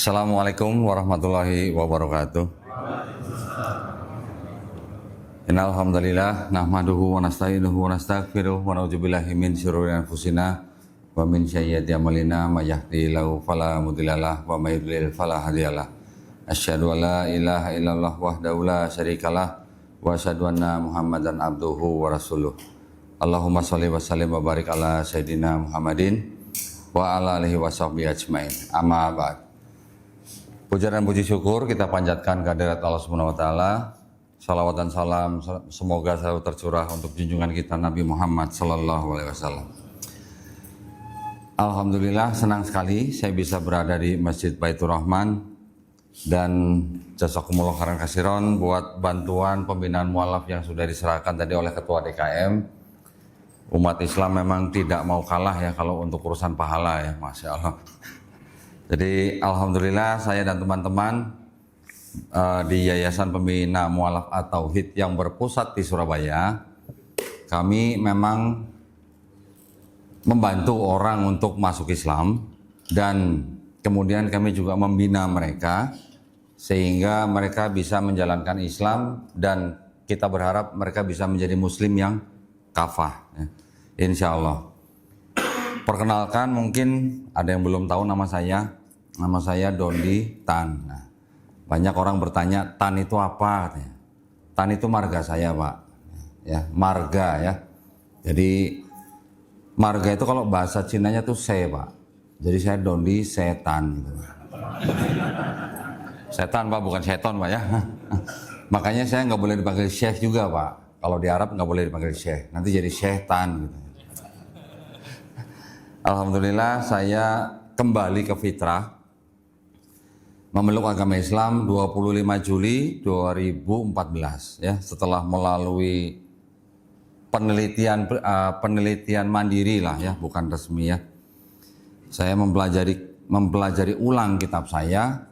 Assalamualaikum warahmatullahi wabarakatuh. Innal hamdalillah nahmaduhu wa nasta'inuhu wa nastaghfiruh wa na'udzubillahi min syururi anfusina wa min sayyiati a'malina may yahdihillahu fala mudhillalah wa may yudlil fala hadiyalah. Asyhadu an la ilaha illallah wahdahu la syarikalah wa asyhadu anna Muhammadan abduhu wa rasuluh. Allahumma shalli wa sallim wa barik ala sayyidina Muhammadin wa ala alihi wa sahbihi ajmain. Amma ba'd. Puja dan puji syukur kita panjatkan kehadirat Allah Subhanahu wa taala. Salawat dan salam semoga selalu tercurah untuk junjungan kita Nabi Muhammad sallallahu alaihi wasallam. Alhamdulillah senang sekali saya bisa berada di Masjid Baitur Rahman dan jazakumullah khairan katsiran buat bantuan pembinaan mualaf yang sudah diserahkan tadi oleh Ketua DKM. Umat Islam memang tidak mau kalah ya kalau untuk urusan pahala ya, Masya Allah. Jadi alhamdulillah saya dan teman-teman di Yayasan Pembina Mualaf At-Tauhid yang berpusat di Surabaya, kami memang membantu orang untuk masuk Islam dan kemudian kami juga membina mereka sehingga mereka bisa menjalankan Islam dan kita berharap mereka bisa menjadi muslim yang kafah ya. Insya Allah. Perkenalkan, mungkin ada yang belum tahu nama saya Dondi Tan. Nah, banyak orang bertanya Tan itu apa? Katanya. Tan itu marga saya, Pak. Ya, marga ya. Jadi marga itu kalau bahasa Cinanya tuh se, Pak. Jadi saya Dondi Setan gitu. Setan, Pak, bukan seton, Pak ya. Makanya saya nggak boleh dipanggil Syekh juga, Pak. Kalau di Arab nggak boleh dipanggil Syekh. Nanti jadi Syaitan gitu. Alhamdulillah saya kembali ke fitrah memeluk agama Islam 25 Juli 2014 ya, setelah melalui penelitian mandiri lah ya, bukan resmi ya. Saya mempelajari ulang kitab saya,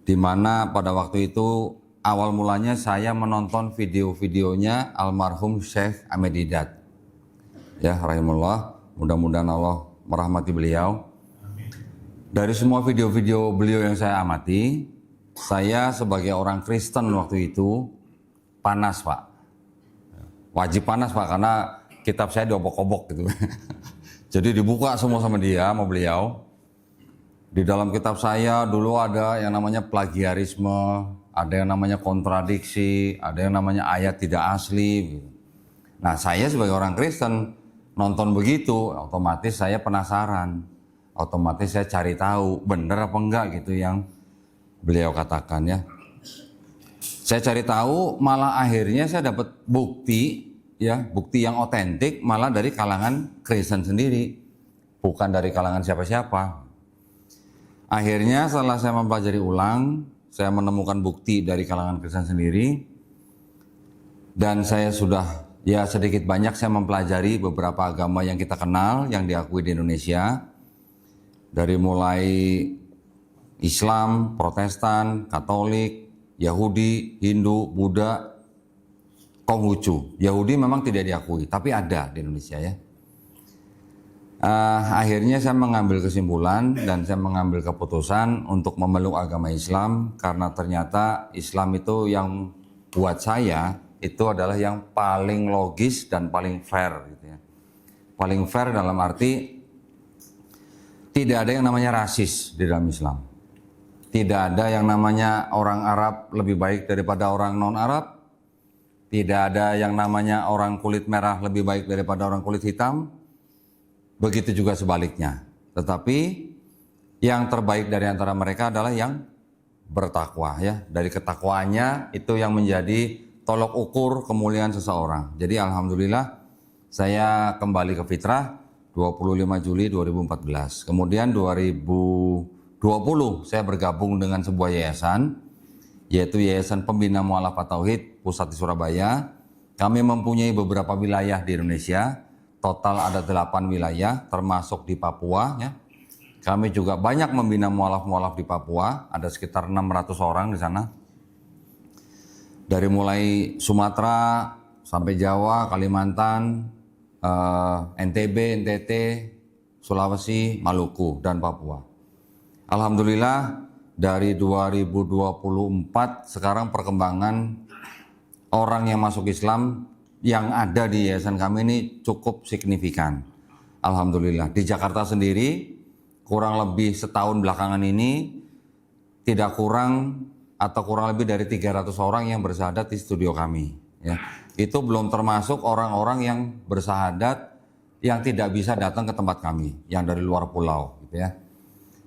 di mana pada waktu itu awal mulanya saya menonton video-videonya almarhum Syekh Ahmed Didat ya, rahimahullah, mudah-mudahan Allah merahmati beliau. Dari semua video-video beliau yang saya amati, saya sebagai orang Kristen waktu itu panas, Pak. Wajib panas, Pak, karena kitab saya diobok-obok gitu. Jadi dibuka semua sama beliau. Di dalam kitab saya dulu ada yang namanya plagiarisme, ada yang namanya kontradiksi, ada yang namanya ayat tidak asli. Nah, saya sebagai orang Kristen nonton begitu, otomatis saya penasaran, otomatis saya cari tahu benar apa enggak gitu yang beliau katakan ya. Saya cari tahu, malah akhirnya saya dapat bukti ya, bukti yang otentik malah dari kalangan Kristen sendiri, bukan dari kalangan siapa-siapa. Akhirnya setelah saya mempelajari ulang, saya menemukan bukti dari kalangan Kristen sendiri dan saya sudah ya sedikit banyak saya mempelajari beberapa agama yang kita kenal, yang diakui di Indonesia. Dari mulai Islam, Protestan, Katolik, Yahudi, Hindu, Buddha, Konghucu. Yahudi memang tidak diakui, tapi ada di Indonesia ya. Akhirnya saya mengambil kesimpulan dan saya mengambil keputusan untuk memeluk agama Islam karena ternyata Islam itu yang buat saya itu adalah yang paling logis dan paling fair gitu ya. Paling fair dalam arti tidak ada yang namanya rasis di dalam Islam. Tidak ada yang namanya orang Arab lebih baik daripada orang non-Arab. Tidak ada yang namanya orang kulit merah lebih baik daripada orang kulit hitam. Begitu juga sebaliknya. Tetapi yang terbaik dari antara mereka adalah yang bertakwa ya. Dari ketakwaannya itu yang menjadi tolok ukur kemuliaan seseorang. Jadi alhamdulillah saya kembali ke fitrah 25 Juli 2014. Kemudian 2020 saya bergabung dengan sebuah yayasan, yaitu Yayasan Pembina Mualaf At-Tauhid pusat di Surabaya. Kami mempunyai beberapa wilayah di Indonesia, total ada 8 wilayah termasuk di Papua ya. Kami juga banyak membina mualaf-mualaf di Papua, ada sekitar 600 orang di sana. Dari mulai Sumatera sampai Jawa, Kalimantan, NTB, NTT, Sulawesi, Maluku, dan Papua. Alhamdulillah dari 2024 sekarang perkembangan orang yang masuk Islam yang ada di yayasan kami ini cukup signifikan. Alhamdulillah. Di Jakarta sendiri kurang lebih setahun belakangan ini tidak kurang atau kurang lebih dari 300 orang yang bersahadat di studio kami. Ya. Itu belum termasuk orang-orang yang bersahadat yang tidak bisa datang ke tempat kami, yang dari luar pulau. Gitu ya.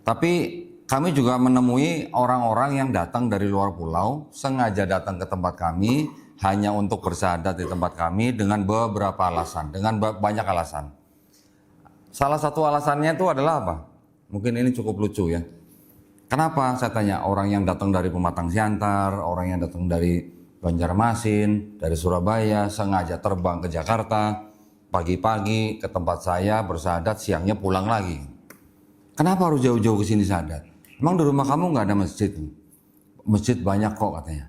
Tapi kami juga menemui orang-orang yang datang dari luar pulau, sengaja datang ke tempat kami, hanya untuk bersahadat di tempat kami dengan beberapa alasan, dengan banyak alasan. Salah satu alasannya itu adalah apa? Mungkin ini cukup lucu ya. Kenapa? Saya tanya, orang yang datang dari Pematang Siantar, orang yang datang dari Banjarmasin, dari Surabaya, sengaja terbang ke Jakarta, pagi-pagi ke tempat saya bersahadat, siangnya pulang lagi. Kenapa harus jauh-jauh ke sini sahadat? Emang di rumah kamu nggak ada masjid? Masjid banyak kok katanya.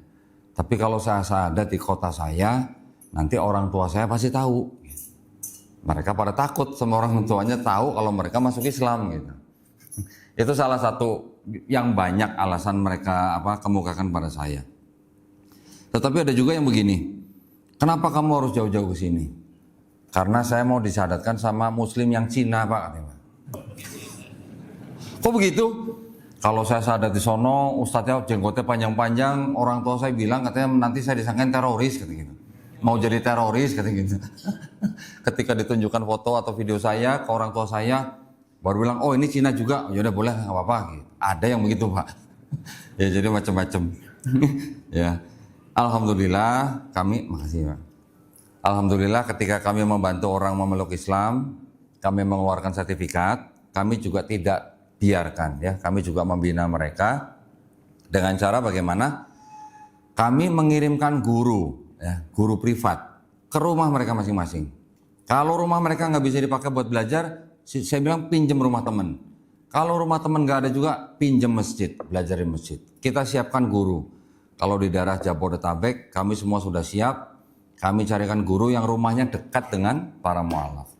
Tapi kalau saya sahadat di kota saya, nanti orang tua saya pasti tahu. Mereka pada takut sama orang tuanya tahu kalau mereka masuk Islam gitu. Itu salah satu yang banyak alasan mereka kemukakan pada saya. Tetapi ada juga yang begini. Kenapa kamu harus jauh-jauh ke sini? Karena saya mau disahadatkan sama muslim yang Cina, Pak, katanya. Kok begitu? Kalau saya sahadat di sono, ustadznya jenggotnya panjang-panjang, orang tua saya bilang katanya nanti saya disangkain teroris katanya gitu. Mau jadi teroris katanya gitu. Ketika ditunjukkan foto atau video saya ke orang tua saya, baru bilang, oh ini Cina juga, ya udah boleh nggak apa-apa. Gitu. Ada yang begitu Pak. Ya jadi macam-macam. Ya, alhamdulillah kami, makasih Pak. Alhamdulillah ketika kami membantu orang memeluk Islam, kami mengeluarkan sertifikat, kami juga tidak biarkan ya, kami juga membina mereka dengan cara bagaimana kami mengirimkan guru, ya, guru privat ke rumah mereka masing-masing. Kalau rumah mereka nggak bisa dipakai buat belajar, saya bilang pinjam rumah teman. Kalau rumah teman nggak ada juga, pinjam masjid, belajar di masjid. Kita siapkan guru. Kalau di daerah Jabodetabek, kami semua sudah siap. Kami carikan guru yang rumahnya dekat dengan para mualaf.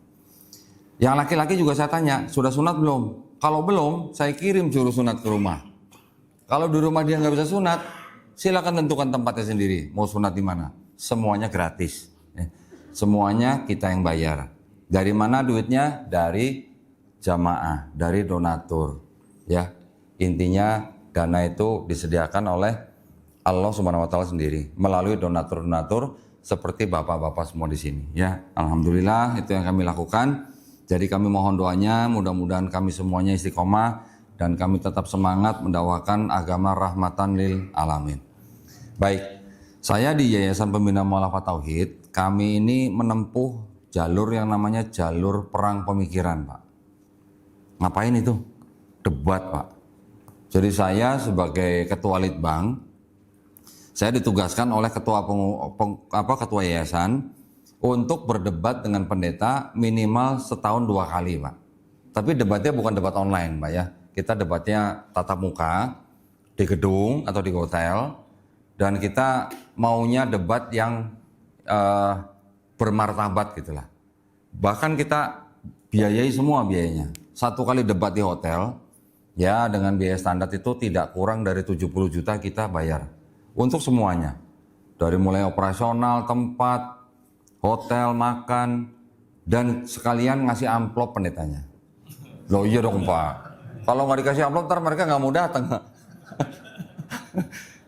Yang laki-laki juga saya tanya, sudah sunat belum? Kalau belum, saya kirim juru sunat ke rumah. Kalau di rumah dia nggak bisa sunat, silakan tentukan tempatnya sendiri. Mau sunat di mana? Semuanya gratis. Semuanya kita yang bayar. Dari mana duitnya? Dari jamaah, dari donatur. Ya, intinya dana itu disediakan oleh Allah Subhanahu Wa Taala sendiri melalui donatur-donatur seperti bapak-bapak semua di sini. Ya, alhamdulillah itu yang kami lakukan. Jadi kami mohon doanya, mudah-mudahan kami semuanya istiqomah dan kami tetap semangat mendakwakan agama rahmatan lil alamin. Baik, saya di Yayasan Pembina Mu'alafah Tauhid, kami ini menempuh jalur yang namanya jalur perang pemikiran, Pak. Ngapain itu? Debat, Pak. Jadi saya sebagai ketua Litbang, saya ditugaskan oleh ketua ketua yayasan untuk berdebat dengan pendeta minimal setahun 2 kali, Pak. Tapi debatnya bukan debat online, Pak ya. Kita debatnya tatap muka di gedung atau di hotel, dan kita maunya debat yang bermartabat gitulah. Bahkan kita biayai semua biayanya. 1 kali debat di hotel, ya dengan biaya standar itu tidak kurang dari 70 juta kita bayar. Untuk semuanya. Dari mulai operasional, tempat, hotel, makan, dan sekalian ngasih amplop pendetanya. Loh iya dong Pak. Kalau nggak dikasih amplop ntar mereka nggak mau datang.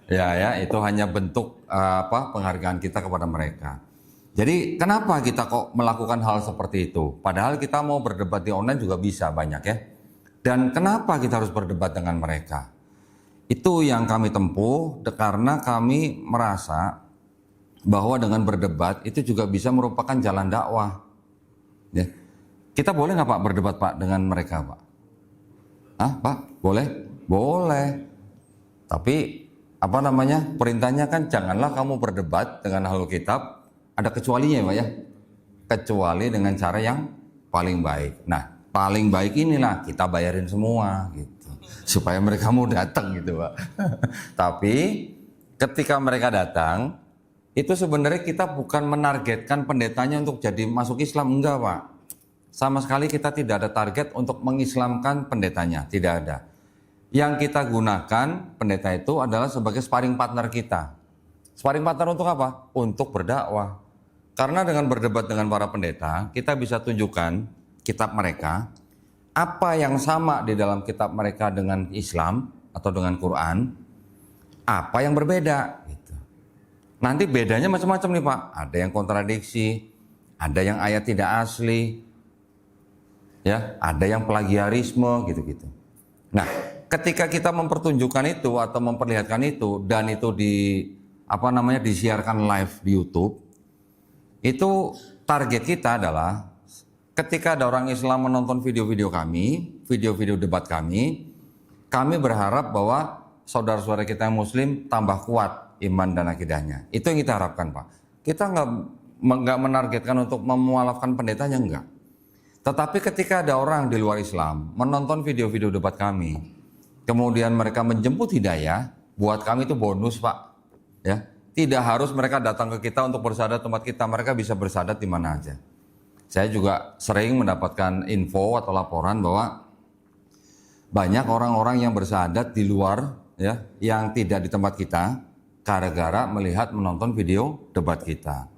Ya itu hanya bentuk penghargaan kita kepada mereka. Jadi kenapa kita kok melakukan hal seperti itu? Padahal kita mau berdebat di online juga bisa banyak ya. Dan kenapa kita harus berdebat dengan mereka? Itu yang kami tempuh karena kami merasa bahwa dengan berdebat itu juga bisa merupakan jalan dakwah. Ya. Kita boleh nggak Pak berdebat Pak dengan mereka Pak? Pak? Boleh? Boleh. Tapi perintahnya kan janganlah kamu berdebat dengan Ahlul Kitab. Ada kecualinya ya Pak ya? Kecuali dengan cara yang paling baik. Nah paling baik inilah kita bayarin semua gitu. Supaya mereka mau datang gitu Pak. Tapi ketika mereka datang, itu sebenarnya kita bukan menargetkan pendetanya untuk jadi masuk Islam, enggak Pak. Sama sekali kita tidak ada target untuk mengislamkan pendetanya, tidak ada. Yang kita gunakan pendeta itu adalah sebagai sparring partner kita. Sparring partner untuk apa? Untuk berdakwah. Karena dengan berdebat dengan para pendeta, kita bisa tunjukkan kitab mereka, apa yang sama di dalam kitab mereka dengan Islam atau dengan Quran, apa yang berbeda. Gitu. Nanti bedanya macam-macam nih Pak. Ada yang kontradiksi, ada yang ayat tidak asli, ya, ada yang plagiarisme, gitu-gitu. Nah, ketika kita mempertunjukkan itu atau memperlihatkan itu dan itu disiarkan live di YouTube, itu target kita adalah ketika ada orang Islam menonton video-video kami, video-video debat kami berharap bahwa saudara-saudara kita yang Muslim tambah kuat iman dan akidahnya. Itu yang kita harapkan Pak. Kita nggak menargetkan untuk memualafkan pendetanya, enggak. Tetapi ketika ada orang di luar Islam menonton video-video debat kami, kemudian mereka menjemput hidayah, buat kami itu bonus Pak. Ya, tidak harus mereka datang ke kita untuk bersyahadat tempat kita, mereka bisa bersyahadat di mana aja. Saya juga sering mendapatkan info atau laporan bahwa banyak orang-orang yang bersyahadat di luar, ya, yang tidak di tempat kita, gara-gara melihat menonton video debat kita.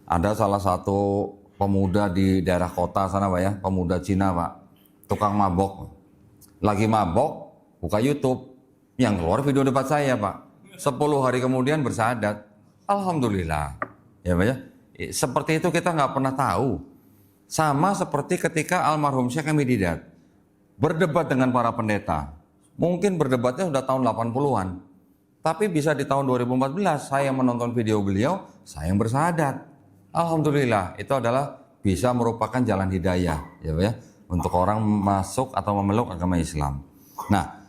Ada salah satu pemuda di daerah kota sana Pak ya, pemuda Cina Pak, tukang mabok. Lagi mabok, buka YouTube, yang keluar video debat saya Pak. 10 hari kemudian bersyahadat. Alhamdulillah. Ya Pak ya. Seperti itu kita nggak pernah tahu. Sama seperti ketika almarhum Syekh Hamid Hidayat berdebat dengan para pendeta. Mungkin berdebatnya sudah tahun 80-an. Tapi bisa di tahun 2014 saya menonton video beliau, saya yang bersyahadat. Alhamdulillah, itu adalah bisa merupakan jalan hidayah ya Pak ya, untuk orang masuk atau memeluk agama Islam. Nah,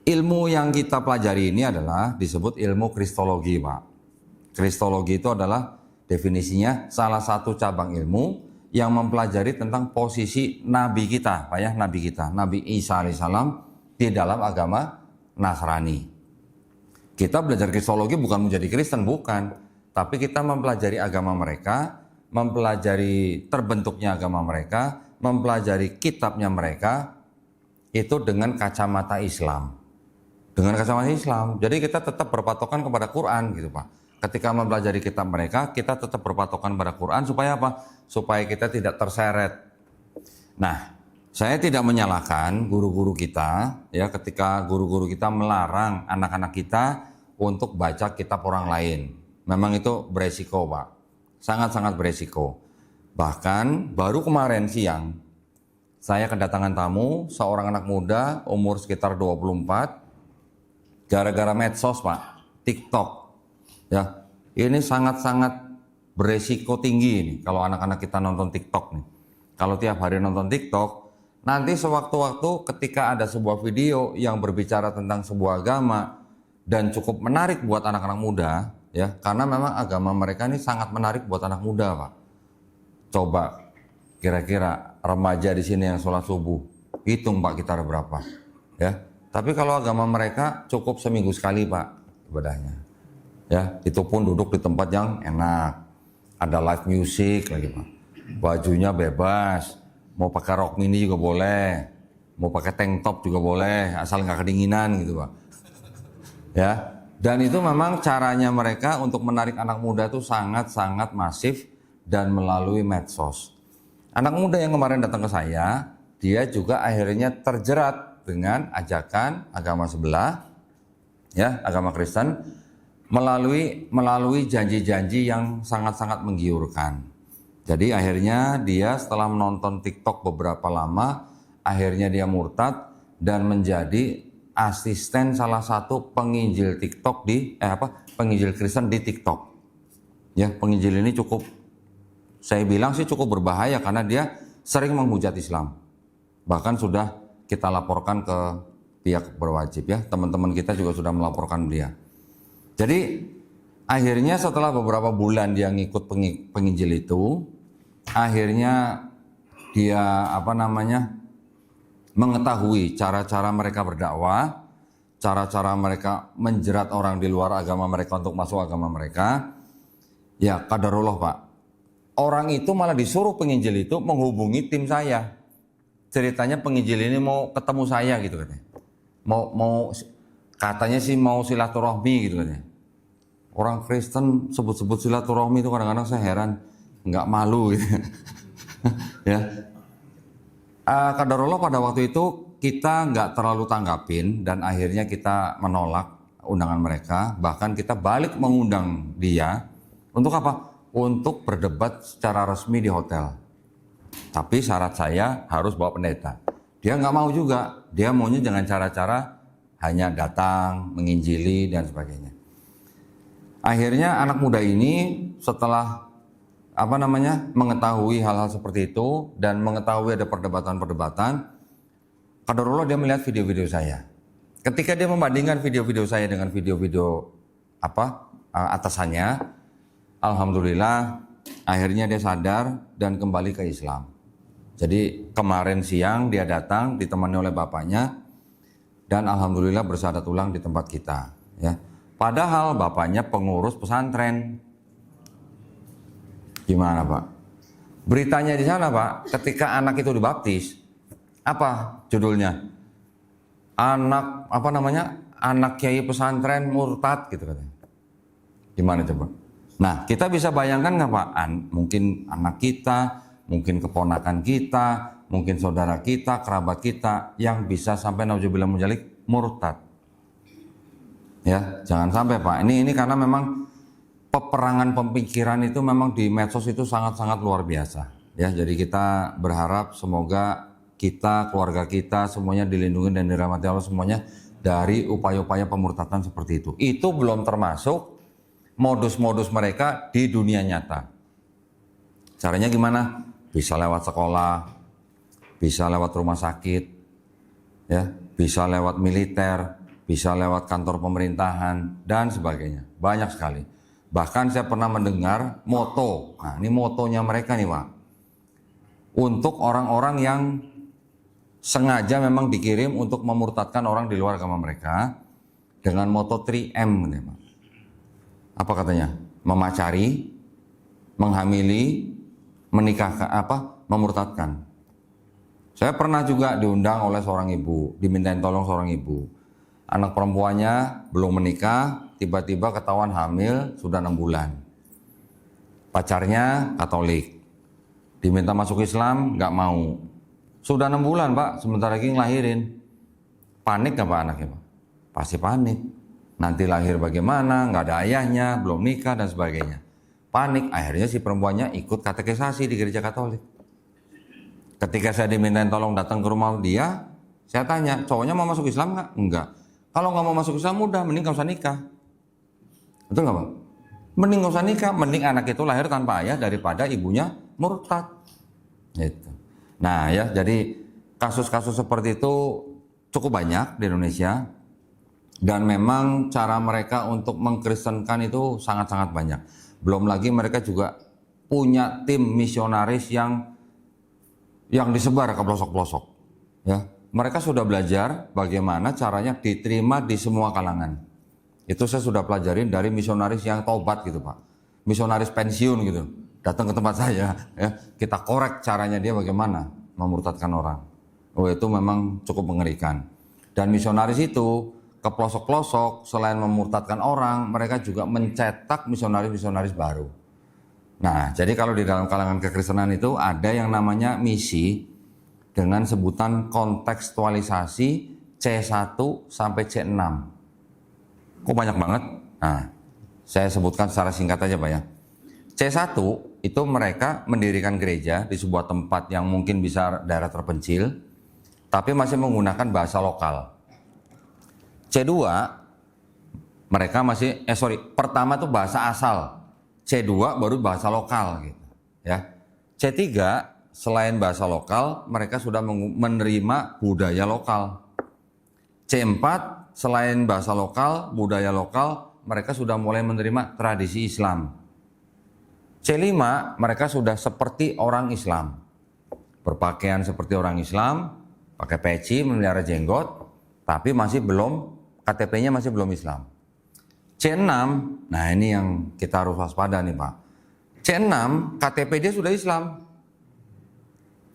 ilmu yang kita pelajari ini adalah disebut ilmu kristologi Pak. Kristologi itu adalah definisinya salah satu cabang ilmu yang mempelajari tentang posisi Nabi kita Pak ya, Nabi kita, Nabi Isa alaihissalam di dalam agama Nasrani. Kita belajar kristologi bukan menjadi Kristen, bukan. Tapi kita mempelajari agama mereka, mempelajari terbentuknya agama mereka, mempelajari kitabnya mereka, itu dengan kacamata Islam. Dengan kacamata Islam. Jadi kita tetap berpatokan kepada Quran gitu Pak. Ketika mempelajari kitab mereka, kita tetap berpatokan pada Quran supaya apa? Supaya kita tidak terseret. Nah, saya tidak menyalahkan guru-guru kita ya ketika guru-guru kita melarang anak-anak kita untuk baca kitab orang lain. Memang itu beresiko Pak. Sangat-sangat beresiko. Bahkan baru kemarin siang saya kedatangan tamu seorang anak muda umur sekitar 24 gara-gara medsos Pak, TikTok. Ya, ini sangat-sangat beresiko tinggi ini kalau anak-anak kita nonton TikTok nih. Kalau tiap hari nonton TikTok, nanti sewaktu-waktu ketika ada sebuah video yang berbicara tentang sebuah agama dan cukup menarik buat anak-anak muda, ya, karena memang agama mereka ini sangat menarik buat anak muda, Pak. Coba kira-kira remaja di sini yang sholat subuh, hitung Pak kita ada berapa, ya. Tapi kalau agama mereka cukup seminggu sekali Pak ibadahnya, ya. Itu pun duduk di tempat yang enak, ada live music lagi Pak, bajunya bebas. Mau pakai rok mini juga boleh, mau pakai tank top juga boleh, asal nggak kedinginan gitu Pak. Ya, dan itu memang caranya mereka untuk menarik anak muda itu sangat-sangat masif dan melalui medsos. Anak muda yang kemarin datang ke saya, dia juga akhirnya terjerat dengan ajakan agama sebelah, ya, agama Kristen, melalui janji-janji yang sangat-sangat menggiurkan. Jadi akhirnya dia setelah menonton TikTok beberapa lama, akhirnya dia murtad dan menjadi asisten salah satu penginjil TikTok penginjil Kristen di TikTok. Ya, penginjil ini cukup, saya bilang sih cukup berbahaya karena dia sering menghujat Islam. Bahkan sudah kita laporkan ke pihak berwajib ya, teman-teman kita juga sudah melaporkan dia. Jadi akhirnya setelah beberapa bulan dia ngikut penginjil itu, akhirnya dia mengetahui cara-cara mereka berdakwah, cara-cara mereka menjerat orang di luar agama mereka untuk masuk agama mereka. Ya qadarullah Pak, orang itu malah disuruh penginjil itu menghubungi tim saya. Ceritanya penginjil ini mau ketemu saya gitu katanya. mau katanya sih mau silaturahmi gitu katanya. Orang Kristen sebut-sebut silaturahmi itu kadang-kadang saya heran, nggak malu gitu. Ya. Qadarullah pada waktu itu kita nggak terlalu tanggapin dan akhirnya kita menolak undangan mereka, bahkan kita balik mengundang dia untuk apa? Untuk berdebat secara resmi di hotel. Tapi syarat saya harus bawa pendeta. Dia nggak mau juga, dia maunya dengan cara-cara hanya datang, menginjili dan sebagainya. Akhirnya anak muda ini setelah mengetahui hal-hal seperti itu dan mengetahui ada perdebatan-perdebatan, qadarullah dia melihat video-video saya. Ketika dia membandingkan video-video saya dengan video-video atasannya, alhamdulillah akhirnya dia sadar dan kembali ke Islam. Jadi kemarin siang dia datang ditemani oleh bapaknya dan alhamdulillah bersyahadat ulang di tempat kita, ya. Padahal bapaknya pengurus pesantren. Gimana Pak? Beritanya di sana Pak, ketika anak itu dibaptis, apa judulnya? Anak kiai pesantren murtad gitu katanya. Gimana coba? Nah kita bisa bayangkan nggak Pak? Mungkin anak kita, mungkin keponakan kita, mungkin saudara kita, kerabat kita yang bisa sampai nauzubillah mujalik murtad. Ya, jangan sampai Pak. Ini karena memang peperangan pemikiran itu memang di medsos itu sangat-sangat luar biasa. Ya, jadi kita berharap semoga kita, keluarga kita semuanya dilindungi dan dirahmati Allah semuanya dari upaya-upaya pemurtadan seperti itu. Itu belum termasuk modus-modus mereka di dunia nyata. Caranya gimana? Bisa lewat sekolah, bisa lewat rumah sakit, ya, bisa lewat militer, bisa lewat kantor pemerintahan dan sebagainya. Banyak sekali. Bahkan saya pernah mendengar moto. Nah, ini motonya mereka nih, Pak. Untuk orang-orang yang sengaja memang dikirim untuk memurtadkan orang di luar agama mereka dengan moto 3M, Pak. Apa katanya? Memacari, menghamili, menikahkan, memurtadkan. Saya pernah juga diundang oleh seorang ibu, dimintain tolong seorang ibu. Anak perempuannya belum menikah, tiba-tiba ketahuan hamil sudah 6 bulan. Pacarnya Katolik, diminta masuk Islam nggak mau. Sudah 6 bulan Pak, sebentar lagi ngelahirin. Panik nggak Pak anaknya Pak? Pasti panik. Nanti lahir bagaimana, nggak ada ayahnya, belum nikah dan sebagainya. Panik, akhirnya si perempuannya ikut katekisasi di gereja Katolik. Ketika saya dimintain tolong datang ke rumah dia, saya tanya, cowoknya mau masuk Islam nggak? Enggak. Kalau nggak mau masuk Islam udah, mending nggak usah nikah. Betul nggak Bang? Mending nggak usah nikah, mending anak itu lahir tanpa ayah daripada ibunya murtad. Gitu. Nah ya, jadi kasus-kasus seperti itu cukup banyak di Indonesia. Dan memang cara mereka untuk mengkristenkan itu sangat-sangat banyak. Belum lagi mereka juga punya tim misionaris yang disebar ke pelosok-pelosok. Ya. Mereka sudah belajar bagaimana caranya diterima di semua kalangan. Itu saya sudah pelajarin dari misionaris yang taubat gitu Pak. Misionaris pensiun gitu. Datang ke tempat saya, ya. Kita korek caranya dia bagaimana memurtadkan orang. Oh itu memang cukup mengerikan. Dan misionaris itu ke pelosok-pelosok selain memurtadkan orang, mereka juga mencetak misionaris-misionaris baru. Nah, jadi kalau di dalam kalangan kekristenan itu ada yang namanya misi dengan sebutan kontekstualisasi C1 sampai C6. Kok banyak banget? Nah, saya sebutkan secara singkat aja Pak ya. C1 itu mereka mendirikan gereja di sebuah tempat yang mungkin bisa daerah terpencil, tapi masih menggunakan bahasa lokal. C2 mereka pertama tuh bahasa asal, C2 baru bahasa lokal gitu ya. C3 selain bahasa lokal mereka sudah menerima budaya lokal. C4 selain bahasa lokal, budaya lokal, mereka sudah mulai menerima tradisi Islam. C5 mereka sudah seperti orang Islam, berpakaian seperti orang Islam, pakai peci, memelihara jenggot, tapi masih belum, KTP-nya masih belum Islam. C6, nah ini yang kita harus waspada nih Pak. C6, KTP dia sudah Islam.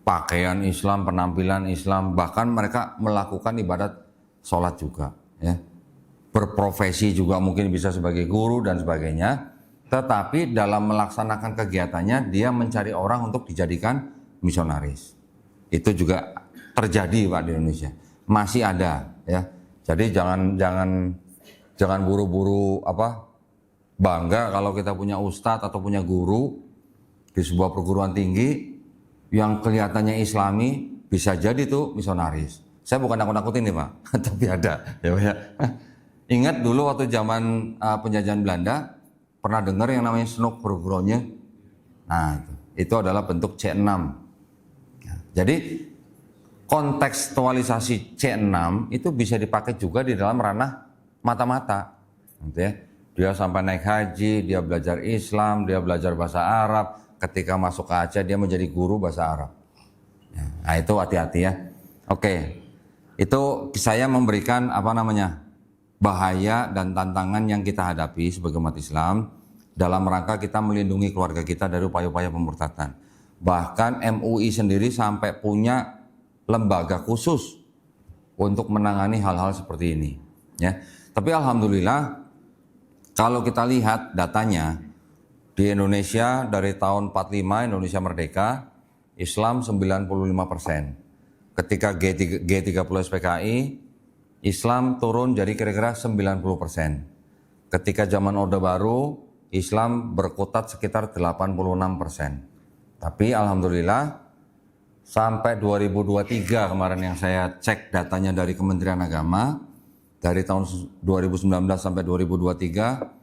Pakaian Islam, penampilan Islam, bahkan mereka melakukan ibadat sholat juga, ya. Berprofesi juga mungkin bisa sebagai guru dan sebagainya. Tetapi dalam melaksanakan kegiatannya dia mencari orang untuk dijadikan misionaris. Itu juga terjadi Pak di Indonesia. Masih ada, ya. Jadi jangan buru-buru bangga kalau kita punya ustadz atau punya guru di sebuah perguruan tinggi yang kelihatannya Islami, bisa jadi tuh misionaris. Saya bukan nakut-nakutin nih Pak, tapi ada, ya Pak ya. Ingat dulu waktu zaman penjajahan Belanda, pernah dengar yang namanya Snoek Broekgroener? Nah, itu adalah bentuk C6. Ya, jadi kontekstualisasi C6 itu bisa dipakai juga di dalam ranah mata-mata. Gitu ya. Dia sampai naik haji, dia belajar Islam, dia belajar bahasa Arab. Ketika masuk ke Aceh dia menjadi guru bahasa Arab. Ya, nah itu hati-hati ya. Oke, itu saya memberikan bahaya dan tantangan yang kita hadapi sebagai umat Islam dalam rangka kita melindungi keluarga kita dari upaya-upaya pemurtadan. Bahkan MUI sendiri sampai punya lembaga khusus untuk menangani hal-hal seperti ini. Ya, tapi alhamdulillah kalau kita lihat datanya di Indonesia dari tahun 45 Indonesia merdeka, Islam 95%. Ketika G30 SPKI, Islam turun jadi kira-kira 90%. Ketika zaman Orde Baru, Islam berkutat sekitar 86%. Tapi alhamdulillah sampai 2023 kemarin yang saya cek datanya dari Kementerian Agama, dari tahun 2019 sampai 2023,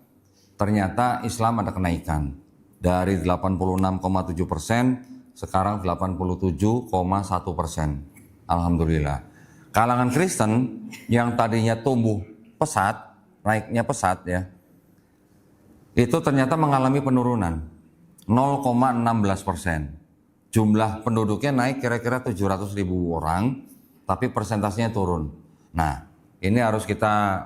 ternyata Islam ada kenaikan. Dari 86,7% sekarang 87,1%. Alhamdulillah. Kalangan Kristen yang tadinya tumbuh pesat, naiknya pesat ya, itu ternyata mengalami penurunan 0,16%. Jumlah penduduknya naik kira-kira 700.000 orang, tapi persentasenya turun. Nah, ini harus kita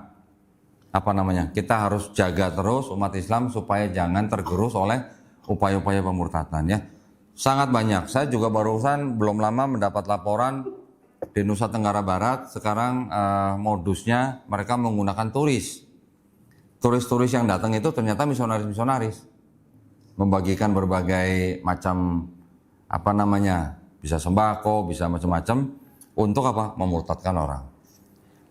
kita harus jaga terus umat Islam supaya jangan tergerus oleh upaya-upaya pemurtadan ya. Sangat banyak. Saya juga barusan belum lama mendapat laporan di Nusa Tenggara Barat sekarang modusnya mereka menggunakan turis. Turis-turis yang datang itu ternyata misionaris-misionaris. Membagikan berbagai macam bisa sembako, bisa macam-macam untuk memurtadkan orang.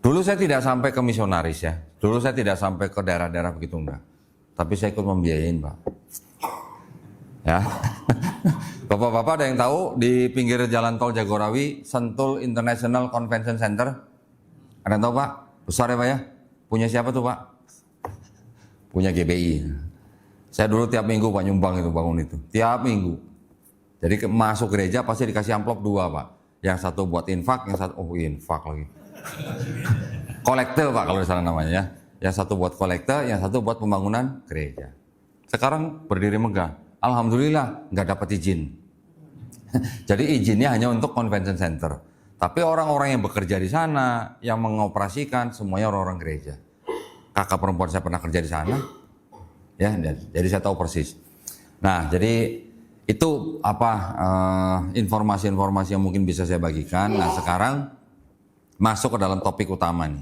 Dulu saya tidak sampai ke misionaris ya. Dulu saya tidak sampai ke daerah-daerah begitu enggak. Tapi saya ikut membiayain, Pak. Ya. Bapak-bapak ada yang tahu di pinggir jalan tol Jagorawi, Sentul International Convention Center? Ada yang tahu Pak? Besar ya Pak ya? Punya siapa tuh Pak? Punya GBI. Saya dulu tiap minggu Pak nyumbang itu bangun itu. Tiap minggu. Jadi masuk gereja pasti dikasih amplop 2 Pak. Yang satu buat infak, yang satu infak lagi. Kolekte Pak kalau salah namanya ya. Yang satu buat kolekte, yang satu buat pembangunan gereja. Sekarang berdiri megah. Alhamdulillah nggak dapat izin. Jadi izinnya hanya untuk convention center. Tapi orang-orang yang bekerja di sana, yang mengoperasikan semuanya orang-orang gereja. Kakak perempuan saya pernah kerja di sana. Ya, jadi saya tahu persis. Nah, jadi itu informasi-informasi yang mungkin bisa saya bagikan. Nah, sekarang masuk ke dalam topik utama nih.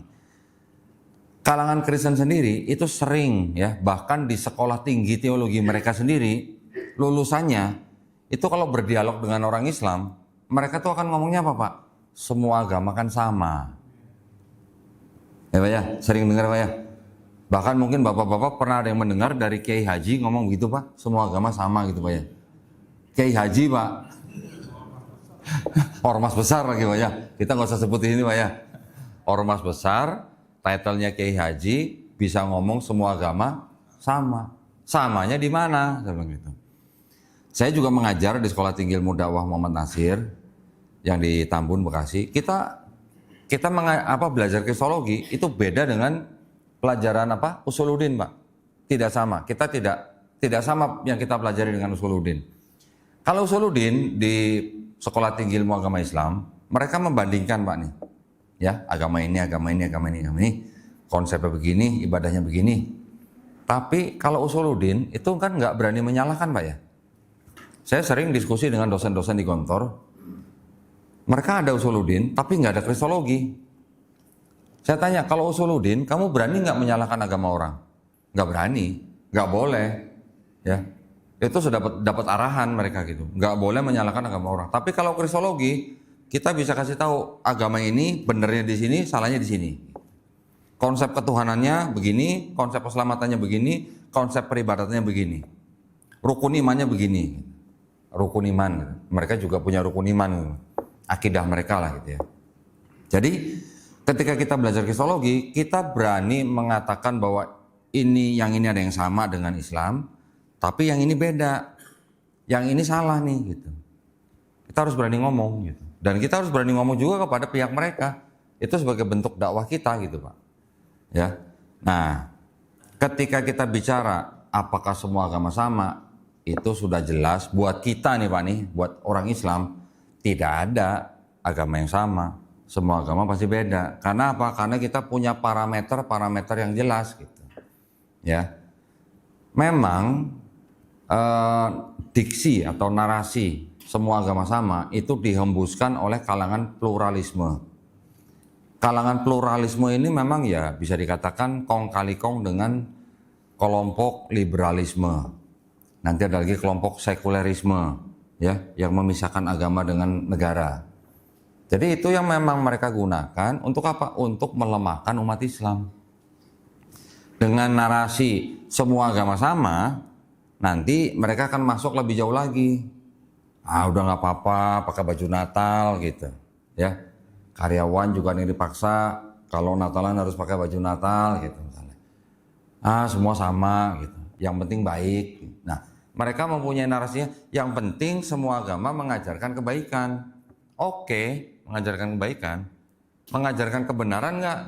Kalangan Kristen sendiri itu sering ya, bahkan di sekolah tinggi teologi mereka sendiri, lulusannya itu kalau berdialog dengan orang Islam, mereka tuh akan ngomongnya apa Pak? Semua agama kan sama. Ya Pak ya, sering dengar Pak ya. Bahkan mungkin bapak-bapak pernah ada yang mendengar dari Kiai Haji ngomong gitu Pak, semua agama sama gitu Pak ya. Kiai Haji Pak, ormas besar lagi Pak ya. Kita nggak usah sebut di sini Pak ya. Ormas besar, title-nya Kiai Haji, bisa ngomong semua agama sama. Samanya di mana? Saya bilang gitu. Saya juga mengajar di Sekolah Tinggi Ilmu Dakwah Muhammad Nasir yang di Tambun Bekasi. Kita belajar kristologi itu beda dengan pelajaran Usuluddin Pak. Tidak sama. Kita tidak sama yang kita pelajari dengan Usuluddin. Kalau Usuluddin di Sekolah Tinggi Ilmu Agama Islam, mereka membandingkan Pak nih. Ya, agama ini. Konsepnya begini, ibadahnya begini. Tapi kalau Usuluddin itu kan nggak berani menyalahkan Pak ya. Saya sering diskusi dengan dosen-dosen di Gontor. Mereka ada Usuluddin, tapi nggak ada kristologi. Saya tanya, kalau Usuluddin, kamu berani nggak menyalahkan agama orang? Nggak berani, nggak boleh. Ya, itu sudah dapat arahan mereka gitu, nggak boleh menyalahkan agama orang. Tapi kalau Kristologi, kita bisa kasih tahu agama ini benernya di sini, salahnya di sini. Konsep ketuhanannya begini, konsep keselamatannya begini, konsep peribadatannya begini, rukun imannya begini, rukun iman. Mereka juga punya rukun iman, akidah mereka lah gitu ya. Jadi ketika kita belajar Kristologi, kita berani mengatakan bahwa yang ini ada yang sama dengan Islam, tapi yang ini beda, yang ini salah nih gitu. Kita harus berani ngomong gitu, dan kita harus berani ngomong juga kepada pihak mereka. Itu sebagai bentuk dakwah kita gitu Pak. Ya, nah, ketika kita bicara apakah semua agama sama, itu sudah jelas buat kita nih Pak nih, buat orang Islam tidak ada agama yang sama, semua agama pasti beda. Karena apa? Karena kita punya parameter yang jelas gitu. Ya, memang diksi atau narasi semua agama sama itu dihembuskan oleh kalangan pluralisme. Kalangan pluralisme ini memang ya bisa dikatakan kong kali kong dengan kelompok liberalisme. Nanti ada lagi kelompok sekulerisme ya, yang memisahkan agama dengan negara. Jadi itu yang memang mereka gunakan untuk apa? Untuk melemahkan umat Islam. Dengan narasi semua agama sama, nanti mereka akan masuk lebih jauh lagi. Udah nggak apa-apa pakai baju Natal gitu ya. Karyawan juga nih dipaksa kalau Natalan harus pakai baju Natal gitu misalnya. Semua sama gitu. Yang penting baik. Nah, mereka mempunyai narasinya yang penting semua agama mengajarkan kebaikan. Oke, mengajarkan kebaikan. Mengajarkan kebenaran nggak?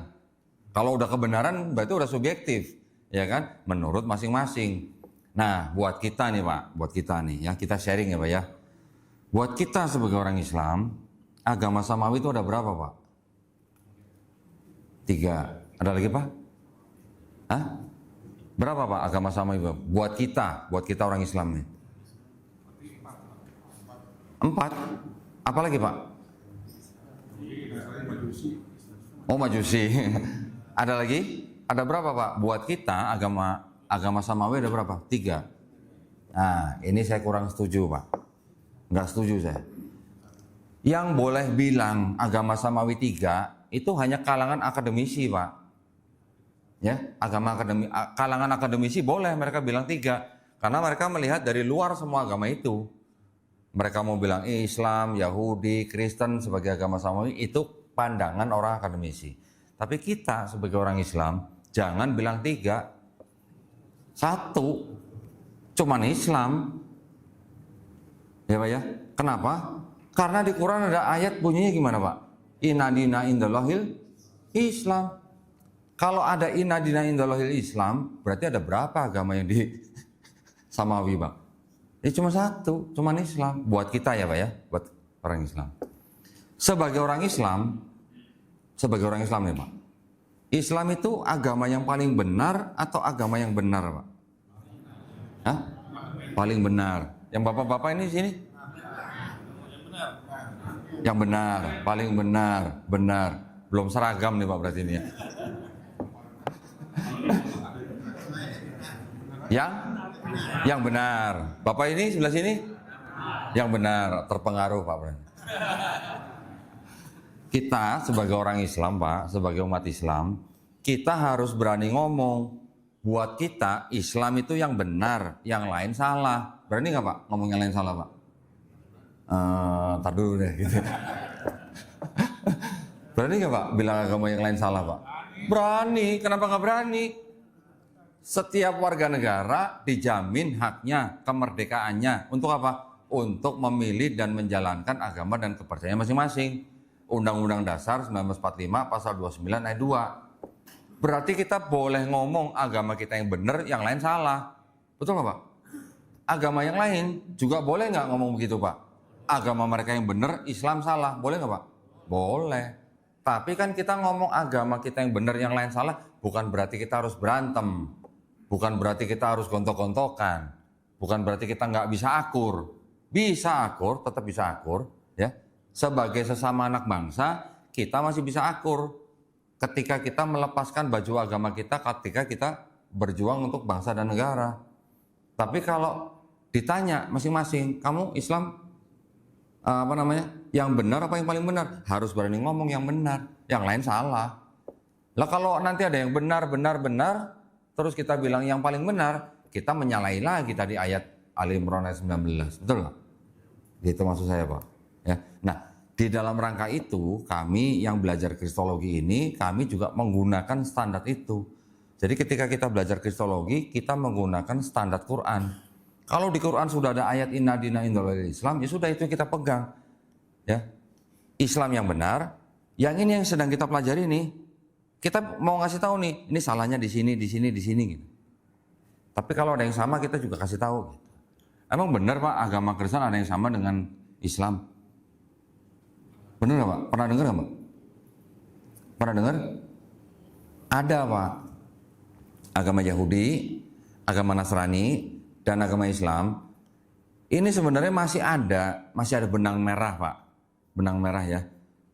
Kalau udah kebenaran berarti udah subjektif, ya kan? Menurut masing-masing. Nah, buat kita nih Pak, buat kita nih ya, kita sharing ya Pak ya. Buat kita sebagai orang Islam, agama samawi itu ada berapa Pak? 3. Ada lagi Pak? Hah? Berapa Pak agama samawi Pak? Buat kita orang Islam nih. 4. Apa lagi Pak? Oh Majusi. Ada lagi? Ada berapa Pak? Buat kita agama samawi ada berapa? 3. Nah ini saya kurang setuju Pak. Nggak setuju saya. Yang boleh bilang agama samawi 3 itu hanya kalangan akademisi Pak. Ya, kalangan akademisi boleh mereka bilang 3 karena mereka melihat dari luar semua agama itu. Mereka mau bilang Islam, Yahudi, Kristen sebagai agama samawi itu pandangan orang akademisi. Tapi kita sebagai orang Islam jangan bilang 3. 1 cuman Islam. Ya Pak ya. Kenapa? Karena di Quran ada ayat bunyinya gimana Pak? Inna dina indallahil Islam. Kalau ada inna dina indallahil Islam, berarti ada berapa agama yang di samawi Pak? Ini cuma 1, cuma Islam. Buat kita ya Pak ya, buat orang Islam. Sebagai orang Islam nih Pak. Islam itu agama yang paling benar atau agama yang benar Pak? Hah? Paling benar. Yang bapak-bapak ini sini? Yang benar, paling benar. Belum seragam nih Pak berarti ini ya. Yang benar. Bapak ini sebelah sini? Yang benar, terpengaruh Pak berarti. Kita sebagai orang Islam Pak, sebagai umat Islam, kita harus berani ngomong. Buat kita Islam itu yang benar, yang lain salah. Berani nggak Pak ngomong yang lain salah Pak? Tar dulu deh gitu. Berani nggak Pak bilang agama yang lain salah Pak? Berani. Kenapa nggak berani? Setiap warga negara dijamin haknya, kemerdekaannya. Untuk apa? Untuk memilih dan menjalankan agama dan kepercayaan masing-masing. Undang-Undang Dasar 1945 pasal 29 ayat 2. Berarti kita boleh ngomong agama kita yang benar, yang lain salah. Betul nggak Pak? Agama yang lain juga boleh nggak ngomong begitu Pak? Agama mereka yang benar, Islam salah. Boleh nggak Pak? Boleh. Tapi kan kita ngomong agama kita yang benar, yang lain salah, bukan berarti kita harus berantem. Bukan berarti kita harus gontok-gontokan. Bukan berarti kita nggak bisa akur. Bisa akur, tetap bisa akur. Ya. Sebagai sesama anak bangsa, kita masih bisa akur. ketika kita melepaskan baju agama kita ketika kita berjuang untuk bangsa dan negara. Tapi kalau ditanya masing-masing, kamu Islam yang benar apa yang paling benar? Harus berani ngomong yang benar, yang lain salah. Lah kalau nanti ada yang benar, terus kita bilang yang paling benar, kita menyalahi lagi tadi ayat Ali Imran ayat 19, betul nggak? Gitu maksud saya Pak. Ya, nah di dalam rangka itu kami yang belajar Kristologi ini, kami juga menggunakan standar itu. Jadi ketika kita belajar Kristologi, kita menggunakan standar Quran. Kalau di Quran sudah ada ayat inna dina indal Islam, ya sudah itu yang kita pegang. Ya, Islam yang benar, yang ini yang sedang kita pelajari nih. Kita mau ngasih tahu nih, ini salahnya di sini gitu. Tapi kalau ada yang sama kita juga kasih tahu. Gitu. Emang benar Pak, agama Kristen ada yang sama dengan Islam? Benar nggak Pak? Pernah dengar nggak Pak? Pernah dengar? Ada Pak. Agama Yahudi, agama Nasrani, dan agama Islam ini sebenarnya masih ada benang merah Pak, benang merah ya.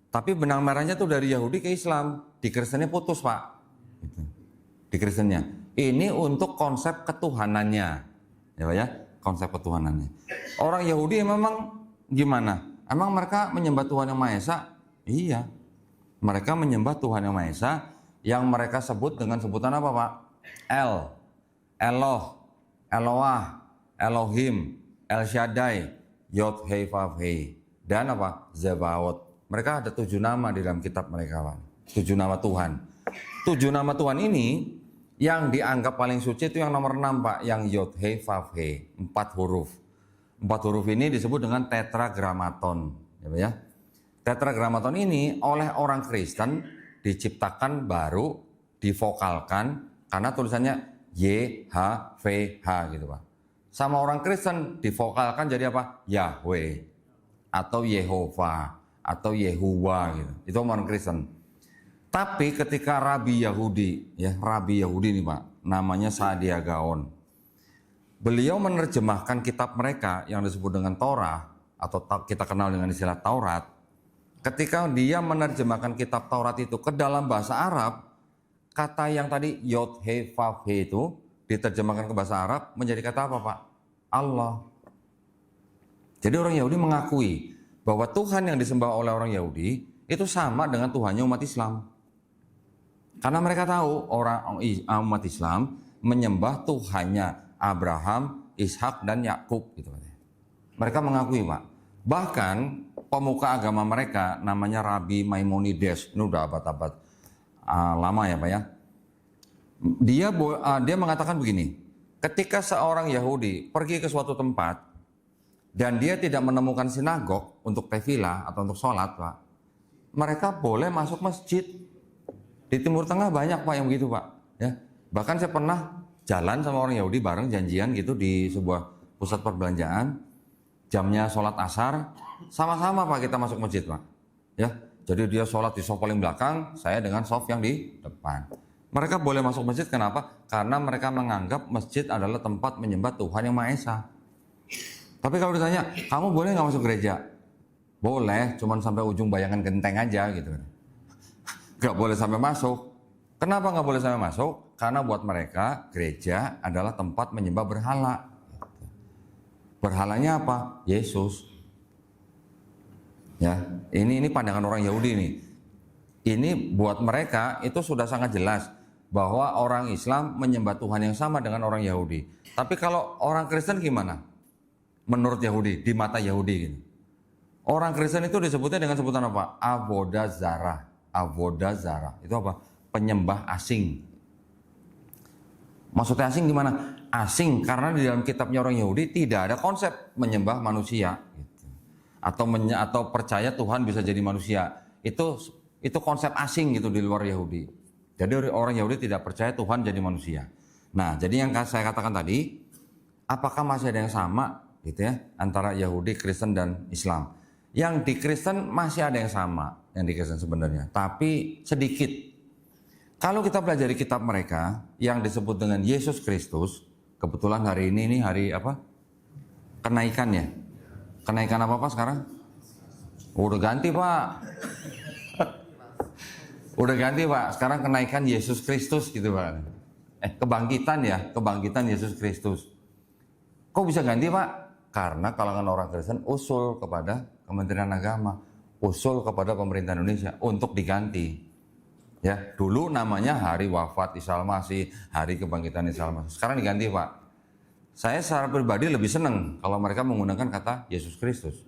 Tapi benang merahnya tuh dari Yahudi ke Islam, di Kristennya putus Pak. Gitu. Di Kristennya. Ini untuk konsep ketuhanannya, ya Pak ya, konsep ketuhanannya. Orang Yahudi memang gimana? Emang mereka menyembah Tuhan Yang Maha Esa? Iya, mereka menyembah Tuhan Yang Maha Esa yang mereka sebut dengan sebutan apa Pak? Eloh, Eloah, Elohim, El Shaddai, Yod Hei Vav Hei, dan apa? Zebaot. Mereka ada 7 nama di dalam kitab mereka, Pak. 7 nama Tuhan. 7 nama Tuhan ini yang dianggap paling suci itu yang nomor 6, Pak, yang Yod Hei Vav Hei, 4 huruf. 4 huruf ini disebut dengan tetragrammaton, ya. Tetragrammaton ini oleh orang Kristen diciptakan baru, divokalkan karena tulisannya YHVH gitu Pak. Sama orang Kristen divokalkan jadi apa? Yahweh atau Yehova atau Yehuwa gitu. Itu orang Kristen. Tapi ketika Rabi Yahudi nih Pak, namanya Saadia Gaon. Beliau menerjemahkan kitab mereka yang disebut dengan Torah atau kita kenal dengan istilah Taurat. Ketika dia menerjemahkan kitab Taurat itu ke dalam bahasa Arab, kata yang tadi Yod He Vav He itu diterjemahkan ke bahasa Arab menjadi kata apa Pak? Allah. Jadi orang Yahudi mengakui bahwa Tuhan yang disembah oleh orang Yahudi itu sama dengan Tuhannya umat Islam. Karena mereka tahu umat Islam menyembah Tuhannya Abraham, Ishak dan Yakub gitu. Mereka mengakui Pak. Bahkan pemuka agama mereka namanya Rabi Maimonides, ini udah abad-abad lama ya Pak ya. Dia mengatakan begini, ketika seorang Yahudi pergi ke suatu tempat dan dia tidak menemukan sinagog untuk tefilah atau untuk sholat Pak, mereka boleh masuk masjid. Di Timur Tengah banyak Pak yang begitu Pak ya. Bahkan saya pernah jalan sama orang Yahudi bareng janjian gitu di sebuah pusat perbelanjaan, jamnya sholat asar, sama-sama Pak kita masuk masjid Pak ya. Jadi dia sholat di soft paling belakang, saya dengan soft yang di depan. Mereka boleh masuk masjid, kenapa? Karena mereka menganggap masjid adalah tempat menyembah Tuhan Yang Maha Esa. Tapi kalau ditanya, kamu boleh nggak masuk gereja? Boleh, cuman sampai ujung bayangan genteng aja gitu. Nggak boleh sampai masuk. Kenapa nggak boleh sampai masuk? Karena buat mereka gereja adalah tempat menyembah berhala. Berhalanya apa? Yesus. Ya, ini pandangan orang Yahudi nih. Ini buat mereka itu sudah sangat jelas bahwa orang Islam menyembah Tuhan yang sama dengan orang Yahudi. Tapi kalau orang Kristen gimana? Menurut Yahudi, di mata Yahudi gitu. Orang Kristen itu disebutnya dengan sebutan apa? Avodah Zarah. Avodah Zarah. Itu apa? Penyembah asing. Maksudnya asing gimana? Asing karena di dalam kitabnya orang Yahudi tidak ada konsep menyembah manusia. Atau percaya Tuhan bisa jadi manusia, itu konsep asing gitu di luar Yahudi. Jadi orang Yahudi tidak percaya Tuhan jadi manusia. Nah, jadi yang saya katakan tadi, apakah masih ada yang sama gitu ya antara Yahudi, Kristen dan Islam? Yang di Kristen masih ada yang sama, yang di Kristen sebenarnya, tapi sedikit. Kalau kita pelajari kitab mereka yang disebut dengan Yesus Kristus, kebetulan hari ini hari apa? Kenaikan ya. Kenaikan apa Pak sekarang? Udah ganti Pak. Udah ganti Pak, sekarang kenaikan Yesus Kristus gitu Pak. Kebangkitan Yesus Kristus. Kok bisa ganti Pak? Karena kalangan orang Kristen usul kepada Kementerian Agama, usul kepada pemerintah Indonesia untuk diganti. Ya, dulu namanya hari wafat Isa Al-Masih, hari kebangkitan Isa Al-Masih. Sekarang diganti Pak. Saya secara pribadi lebih senang kalau mereka menggunakan kata Yesus Kristus.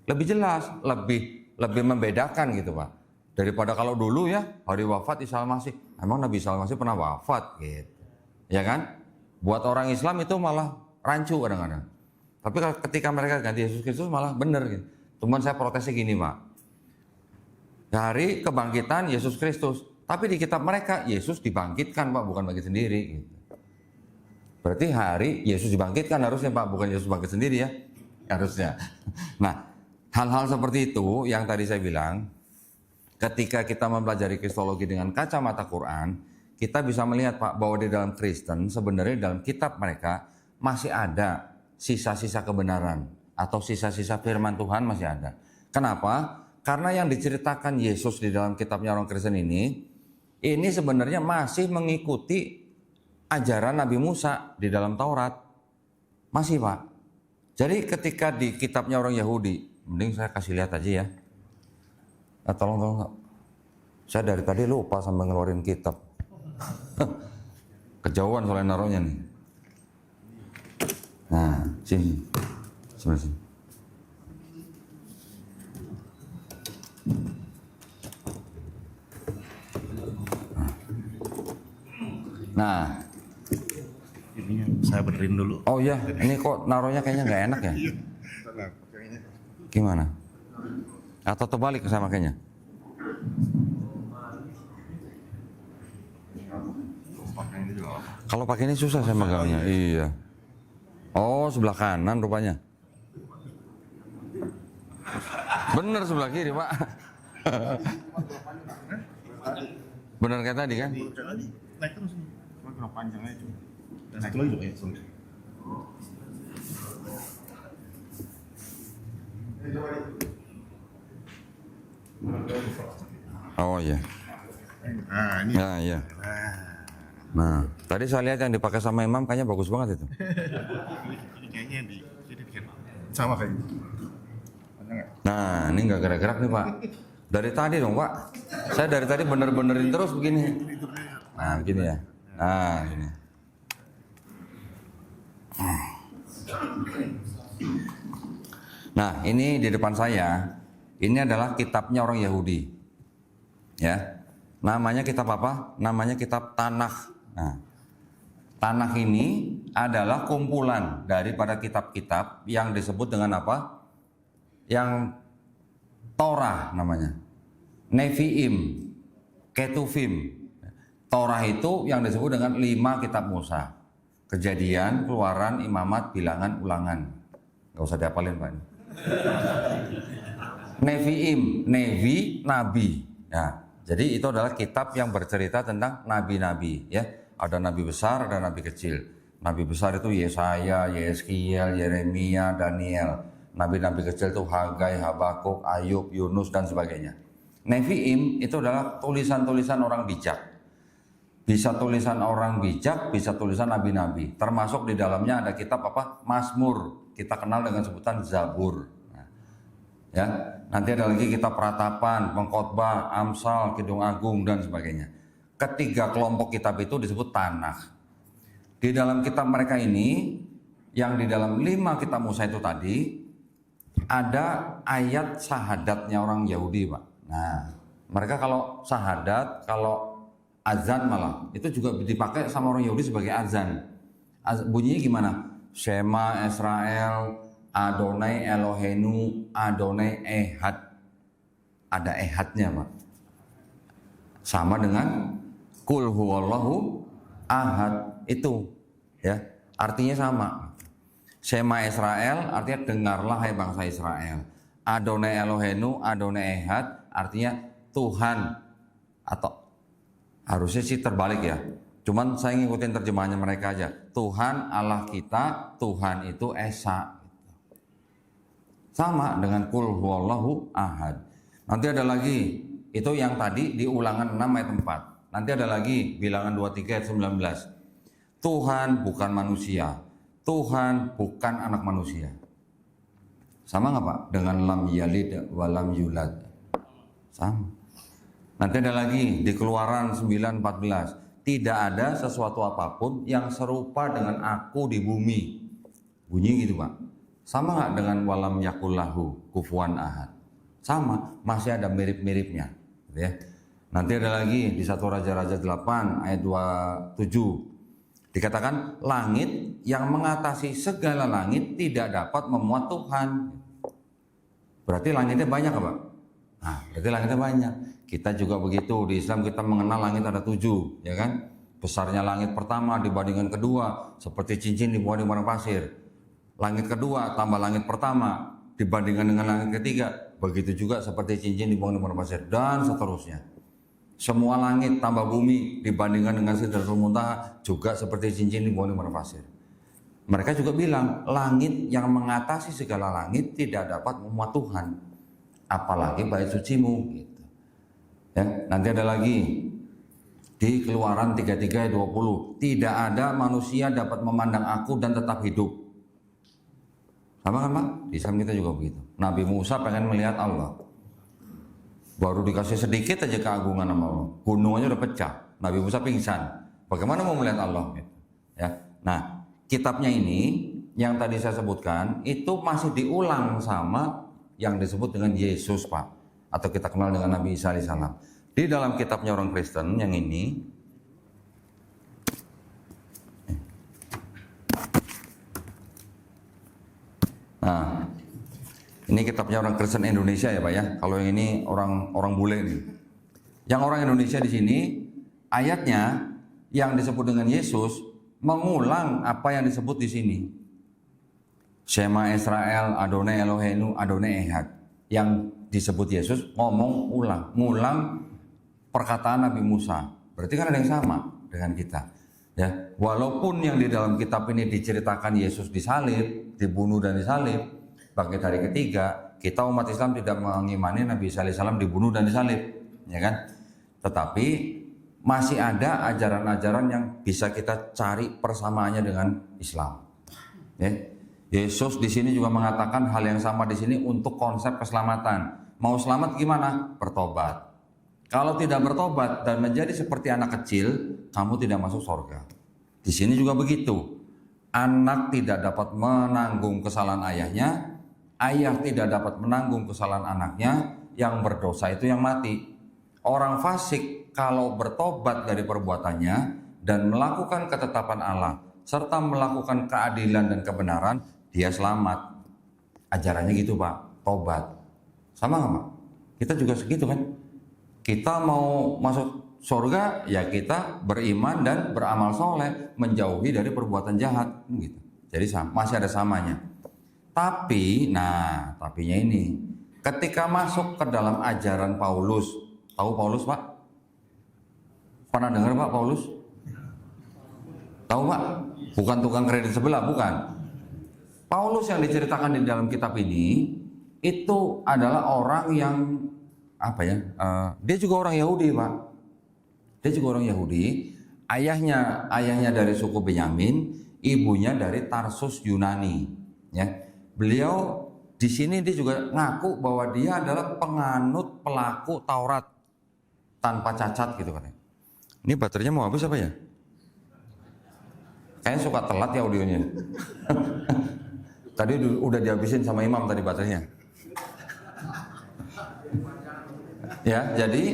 Lebih jelas, lebih membedakan gitu Pak. Daripada kalau dulu ya hari wafat Isa Al-Masih, emang Nabi Isa Al-Masih pernah wafat gitu, ya kan? Buat orang Islam itu malah rancu kadang-kadang. Tapi ketika mereka ganti Yesus Kristus malah bener gitu. Cuman saya protesnya gini Pak, hari kebangkitan Yesus Kristus, tapi di kitab mereka Yesus dibangkitkan Pak, bukan bangkit sendiri gitu. Berarti hari Yesus dibangkitkan harusnya Pak, bukan Yesus bangkit sendiri ya, harusnya. Nah, hal-hal seperti itu yang tadi saya bilang, ketika kita mempelajari kristologi dengan kacamata Quran, kita bisa melihat Pak bahwa di dalam Kristen sebenarnya dalam kitab mereka masih ada sisa-sisa kebenaran atau sisa-sisa firman Tuhan masih ada. Kenapa? Karena yang diceritakan Yesus di dalam kitabnya orang Kristen ini sebenarnya masih mengikuti ajaran Nabi Musa di dalam Taurat. Masih Pak. Jadi ketika di kitabnya orang Yahudi, mending saya kasih lihat aja ya. Tolong. Saya dari tadi lupa sampai ngeluarin kitab. Kejauhan soalnya naruhnya nih. Nah, sini. Sebelah sini. Nah. Ini saya benerin dulu. Oh iya, ini kok naruhnya kayaknya nggak enak ya? Gimana? Atau terbalik saya makanya? Kalau pakai ini susah saya megangnya. Iya. Oh, sebelah kanan rupanya. Bener sebelah kiri Pak. Bener kayak tadi kan? Naik terus nih. Kurang panjang aja. Naik lagi dong ya. Oh iya. Nah, ini. Ya, iya. Nah, tadi saya lihat yang dipakai sama imam kayaknya bagus banget itu. Ini kayaknya di sini dikit. Sama kayak gitu. Nah, ini nggak gerak-gerak nih Pak. Dari tadi dong Pak. Saya dari tadi bener-benerin terus begini. Nah, begini ya. Nah, ini. Nah, ini di depan saya. Ini adalah kitabnya orang Yahudi. Ya. Namanya kitab apa? Namanya kitab Tanakh. Nah, Tanakh ini adalah kumpulan daripada kitab-kitab yang disebut dengan apa? Yang Torah namanya. Nevi'im, Ketuvim. Torah itu yang disebut dengan 5 kitab Musa. Kejadian, Keluaran, Imamat, Bilangan, Ulangan. Gak usah dihafalin Pak. Nevi'im, Nevi, Nabi. Ya, jadi itu adalah kitab yang bercerita tentang nabi-nabi. Ya, ada nabi besar, ada nabi kecil. Nabi besar itu Yesaya, Yeskiel, Yeremia, Daniel. Nabi-nabi kecil itu Hagai, Habakuk, Ayub, Yunus dan sebagainya. Nevi'im itu adalah tulisan-tulisan orang bijak. Bisa tulisan orang bijak, bisa tulisan nabi-nabi. Termasuk di dalamnya ada kitab apa? Mazmur. Kita kenal dengan sebutan Zabur. Ya, nanti ada lagi kitab Pratapan, Pengkhotbah, Amsal, Kidung Agung dan sebagainya. Ketiga kelompok kitab itu disebut Tanakh. Di dalam kitab mereka ini, yang di dalam 5 kitab Musa itu tadi, ada ayat syahadatnya orang Yahudi Pak. Nah, mereka kalau syahadat, kalau azan malah, itu juga dipakai sama orang Yahudi sebagai azan. Bunyinya gimana? Shema Israel, Adonai Elohenu, Adonai Ehad. Ada ehadnya Pak. Sama dengan Kul huwallahu ahad itu ya, artinya sama. Shema Israel artinya dengarlah hai bangsa Israel. Adonai Elohenu, Adonai Ehad artinya Tuhan, atau harusnya sih terbalik ya. Cuman saya ngikutin terjemahannya mereka aja. Tuhan Allah kita, Tuhan itu Esa. Sama dengan Kul huwallahu ahad. Nanti ada lagi Itu yang tadi di Ulangan 6 ayat 4. Nanti ada lagi Bilangan 23 ayat 19. Tuhan bukan manusia, Tuhan bukan anak manusia. Sama nggak Pak dengan lam yalid wa lam yulad? Sama. Nanti ada lagi di Keluaran 9:14. Tidak ada sesuatu apapun yang serupa dengan aku di bumi. Bunyi gitu Pak. Sama nggak dengan walam yakullahu kufuwan ahad? Sama, masih ada mirip-miripnya. Gitu ya. Nanti ada lagi di 1 Raja-Raja 8 ayat 27. Dikatakan langit yang mengatasi segala langit tidak dapat memuat Tuhan. Berarti langitnya banyak Pak? Nah, berarti langitnya banyak. Kita juga begitu, di Islam kita mengenal langit ada 7, ya kan? Besarnya langit pertama dibandingkan kedua, seperti cincin di bawah di padang pasir. Langit kedua tambah langit pertama dibandingkan dengan langit ketiga, begitu juga seperti cincin di bawah di padang pasir, dan seterusnya. Semua langit tambah bumi dibandingkan dengan Sidratul Muntaha juga seperti cincin di bawah di padang pasir. Mereka juga bilang langit yang mengatasi segala langit tidak dapat memuat Tuhan, apalagi bait sucimu. Gitu. Ya, nanti ada lagi di Keluaran 33 ayat 20. Tidak ada manusia dapat memandang aku dan tetap hidup. Sama kan Pak? Di Islam kita juga begitu. Nabi Musa pengen melihat Allah. Baru dikasih sedikit aja keagungan sama Allah. Gunungnya udah pecah. Nabi Musa pingsan. Bagaimana mau melihat Allah? Gitu. Ya. Nah, kitabnya ini yang tadi saya sebutkan itu masih diulang sama yang disebut dengan Yesus Pak. Atau kita kenal dengan Nabi Isa alaihissalam. Di dalam kitabnya orang Kristen yang ini, nah ini kitabnya orang Kristen Indonesia ya Pak ya. Kalau yang ini orang bule nih. Yang orang Indonesia di sini ayatnya yang disebut dengan Yesus mengulang apa yang disebut di sini. Shema Israel, Adonai Eloheinu, Adonai Ehad. Yang disebut Yesus ngulang perkataan Nabi Musa. Berarti kan ada yang sama dengan kita. Ya, walaupun yang di dalam kitab ini diceritakan Yesus disalib, dibunuh dan disalib, bangkit hari ketiga, kita umat Islam tidak mengimani Nabi Isa alaihissalam dibunuh dan disalib, ya kan? Tetapi masih ada ajaran-ajaran yang bisa kita cari persamaannya dengan Islam. Ya. Yesus di sini juga mengatakan hal yang sama di sini untuk konsep keselamatan. Mau selamat gimana? Bertobat. Kalau tidak bertobat dan menjadi seperti anak kecil, kamu tidak masuk surga. Di sini juga begitu. Anak tidak dapat menanggung kesalahan ayahnya, ayah tidak dapat menanggung kesalahan anaknya, yang berdosa itu yang mati. Orang fasik kalau bertobat dari perbuatannya dan melakukan ketetapan Allah serta melakukan keadilan dan kebenaran, dia selamat. Ajarannya gitu Pak, tobat. Sama nggak Pak? Kita juga segitu kan? Kita mau masuk surga, ya kita beriman dan beramal soleh, menjauhi dari perbuatan jahat, gitu. Jadi masih ada samanya. Tapi, tapinya ini, ketika masuk ke dalam ajaran Paulus, tahu Paulus Pak? Pernah dengar Pak Paulus? Tahu Pak? Bukan tukang kredit sebelah, bukan. Paulus yang diceritakan di dalam kitab ini itu adalah orang yang dia juga orang Yahudi Pak. Dia juga orang Yahudi. Ayahnya dari suku Benyamin, ibunya dari Tarsus Yunani. Ya, beliau di sini dia juga ngaku bahwa dia adalah penganut pelaku Taurat tanpa cacat gitu katanya. Ini baterainya mau habis apa ya? Kayaknya suka telat ya audionya. Tadi udah dihabisin sama imam tadi baterainya. Ya, jadi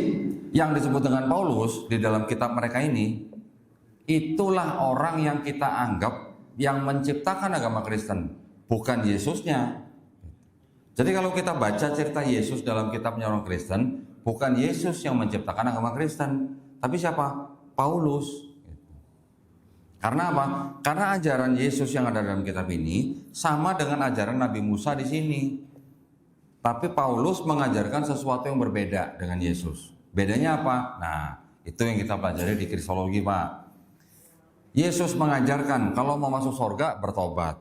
yang disebut dengan Paulus di dalam kitab mereka ini, itulah orang yang kita anggap yang menciptakan agama Kristen, bukan Yesusnya. Jadi kalau kita baca cerita Yesus dalam kitabnya orang Kristen, bukan Yesus yang menciptakan agama Kristen, tapi siapa? Paulus. Karena apa? Karena ajaran Yesus yang ada dalam kitab ini sama dengan ajaran Nabi Musa di sini. Tapi Paulus mengajarkan sesuatu yang berbeda dengan Yesus. Bedanya apa? Nah, itu yang kita pelajari di Kristologi, Pak. Yesus mengajarkan kalau mau masuk surga bertobat.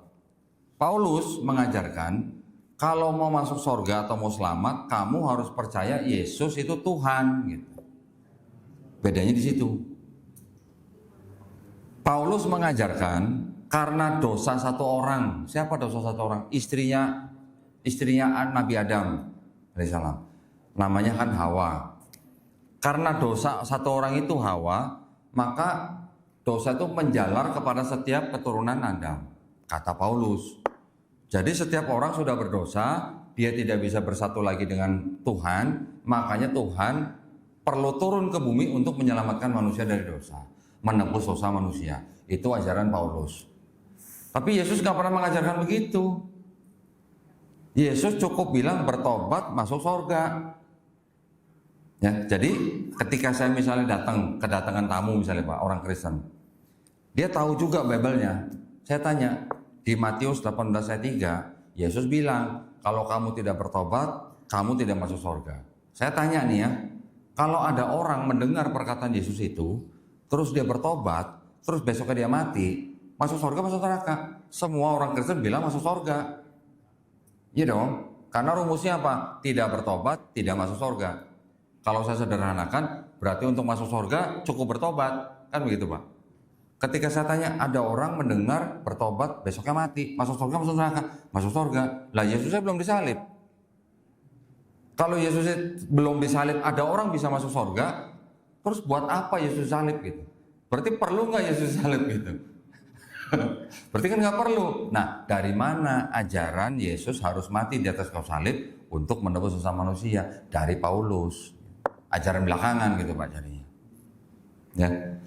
Paulus mengajarkan Kalau mau masuk surga atau mau selamat, kamu harus percaya Yesus itu Tuhan. Gitu. Bedanya di situ. Paulus mengajarkan karena dosa satu orang. Siapa dosa satu orang? Istrinya Nabi Adam alaihissalam. Namanya kan Hawa. Karena dosa satu orang itu Hawa, maka dosa itu menjalar kepada setiap keturunan Adam, kata Paulus. Jadi setiap orang sudah berdosa, dia tidak bisa bersatu lagi dengan Tuhan, makanya Tuhan perlu turun ke bumi untuk menyelamatkan manusia dari dosa, menebus dosa manusia. Itu ajaran Paulus. Tapi Yesus gak pernah mengajarkan begitu. Yesus cukup bilang bertobat masuk surga. Ya, jadi ketika saya misalnya kedatangan tamu misalnya Pak, orang Kristen, dia tahu juga Bible-nya. Saya tanya, di Matius 18 ayat 3, Yesus bilang, kalau kamu tidak bertobat, kamu tidak masuk surga. Saya tanya nih ya, kalau ada orang mendengar perkataan Yesus itu, terus dia bertobat, terus besoknya dia mati, masuk surga, masuk neraka? Semua orang Kristen bilang masuk surga. Iya dong, karena rumusnya apa? Tidak bertobat, tidak masuk surga. Kalau saya sederhanakan, berarti untuk masuk surga cukup bertobat, kan begitu Pak? Ketika saya tanya, ada orang mendengar bertobat, besoknya mati, masuk surga, masuk neraka, masuk surga. Lah Yesusnya belum disalib. Kalau Yesusnya belum disalib, ada orang bisa masuk surga, terus buat apa Yesus salib gitu? Berarti perlu nggak Yesus salib gitu? Berarti kan nggak perlu. Nah, dari mana ajaran Yesus harus mati di atas kayu salib untuk menebus dosa manusia? Dari Paulus. Ajaran belakangan gitu Pak jadinya. Ya.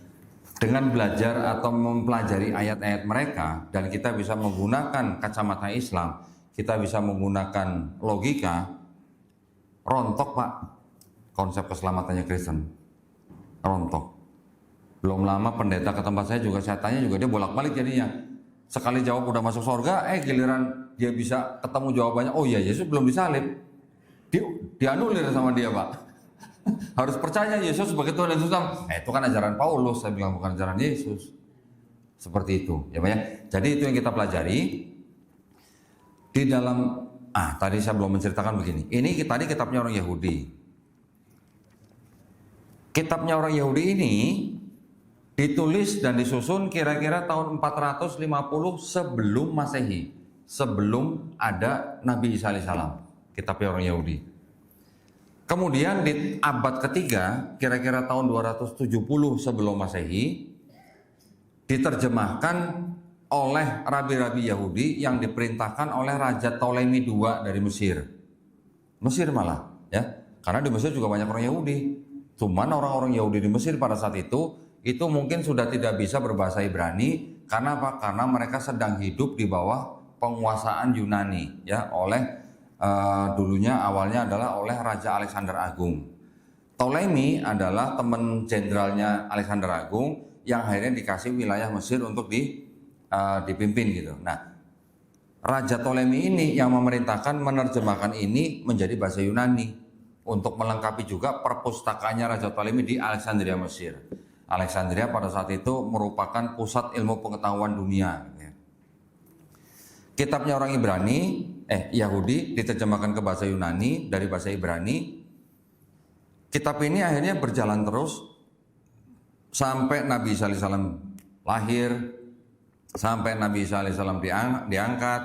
Dengan belajar atau mempelajari ayat-ayat mereka dan kita bisa menggunakan kacamata Islam, kita bisa menggunakan logika, rontok Pak konsep keselamatannya Kristen. Rontok. Belum lama pendeta ke tempat saya juga, saya tanya juga dia bolak-balik jadinya. Sekali jawab udah masuk surga, giliran dia bisa ketemu jawabannya, oh iya Yesus belum disalib. Dianulir sama dia Pak. Harus percaya Yesus sebagai Tuhan dan Tuhan. Itu kan ajaran Paulus, saya bilang bukan ajaran Yesus. Seperti itu, ya Pak ya. Jadi itu yang kita pelajari di dalam. Tadi saya belum menceritakan begini. Ini tadi kitabnya orang Yahudi. Kitabnya orang Yahudi ini ditulis dan disusun kira-kira tahun 450 sebelum Masehi, sebelum ada Nabi Isa alaihissalam. Kitabnya orang Yahudi. Kemudian di abad ketiga, kira-kira tahun 270 sebelum Masehi, diterjemahkan oleh rabi-rabi Yahudi yang diperintahkan oleh Raja Ptolemy II dari Mesir. Mesir malah, ya. Karena di Mesir juga banyak orang Yahudi. Cuman orang-orang Yahudi di Mesir pada saat itu mungkin sudah tidak bisa berbahasa Ibrani. Karena apa? Karena mereka sedang hidup di bawah penguasaan Yunani, ya, oleh dulunya awalnya adalah oleh Raja Alexander Agung. Ptolemy adalah teman jenderalnya Alexander Agung yang akhirnya dikasih wilayah Mesir untuk dipimpin gitu. Nah, Raja Ptolemy ini yang memerintahkan menerjemahkan ini menjadi bahasa Yunani untuk melengkapi juga perpustakaannya Raja Ptolemy di Alexandria Mesir. Alexandria pada saat itu merupakan pusat ilmu pengetahuan dunia. Kitabnya orang Yahudi diterjemahkan ke bahasa Yunani dari bahasa Ibrani. Kitab ini akhirnya berjalan terus sampai Nabi Isa alaihissalam lahir, sampai Nabi Isa alaihissalam diangkat,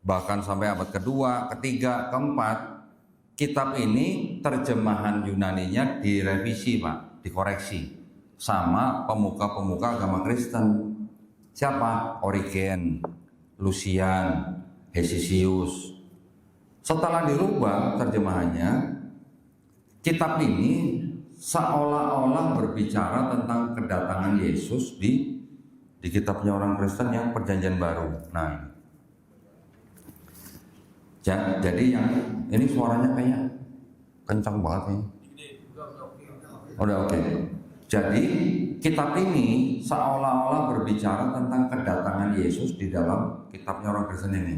bahkan sampai abad kedua, ketiga, keempat. Kitab ini terjemahan Yunaninya direvisi Pak, dikoreksi sama pemuka-pemuka agama Kristen. Siapa? Origen, Lucian, Hesisius. Setelah dirubah terjemahannya, kitab ini seolah-olah berbicara tentang kedatangan Yesus di kitabnya orang Kristen yang Perjanjian Baru. Nah, jadi yang ini suaranya kayaknya kencang banget nih. Udah oke. Jadi kitab ini seolah-olah berbicara tentang kedatangan Yesus di dalam kitabnya orang Kristen ini.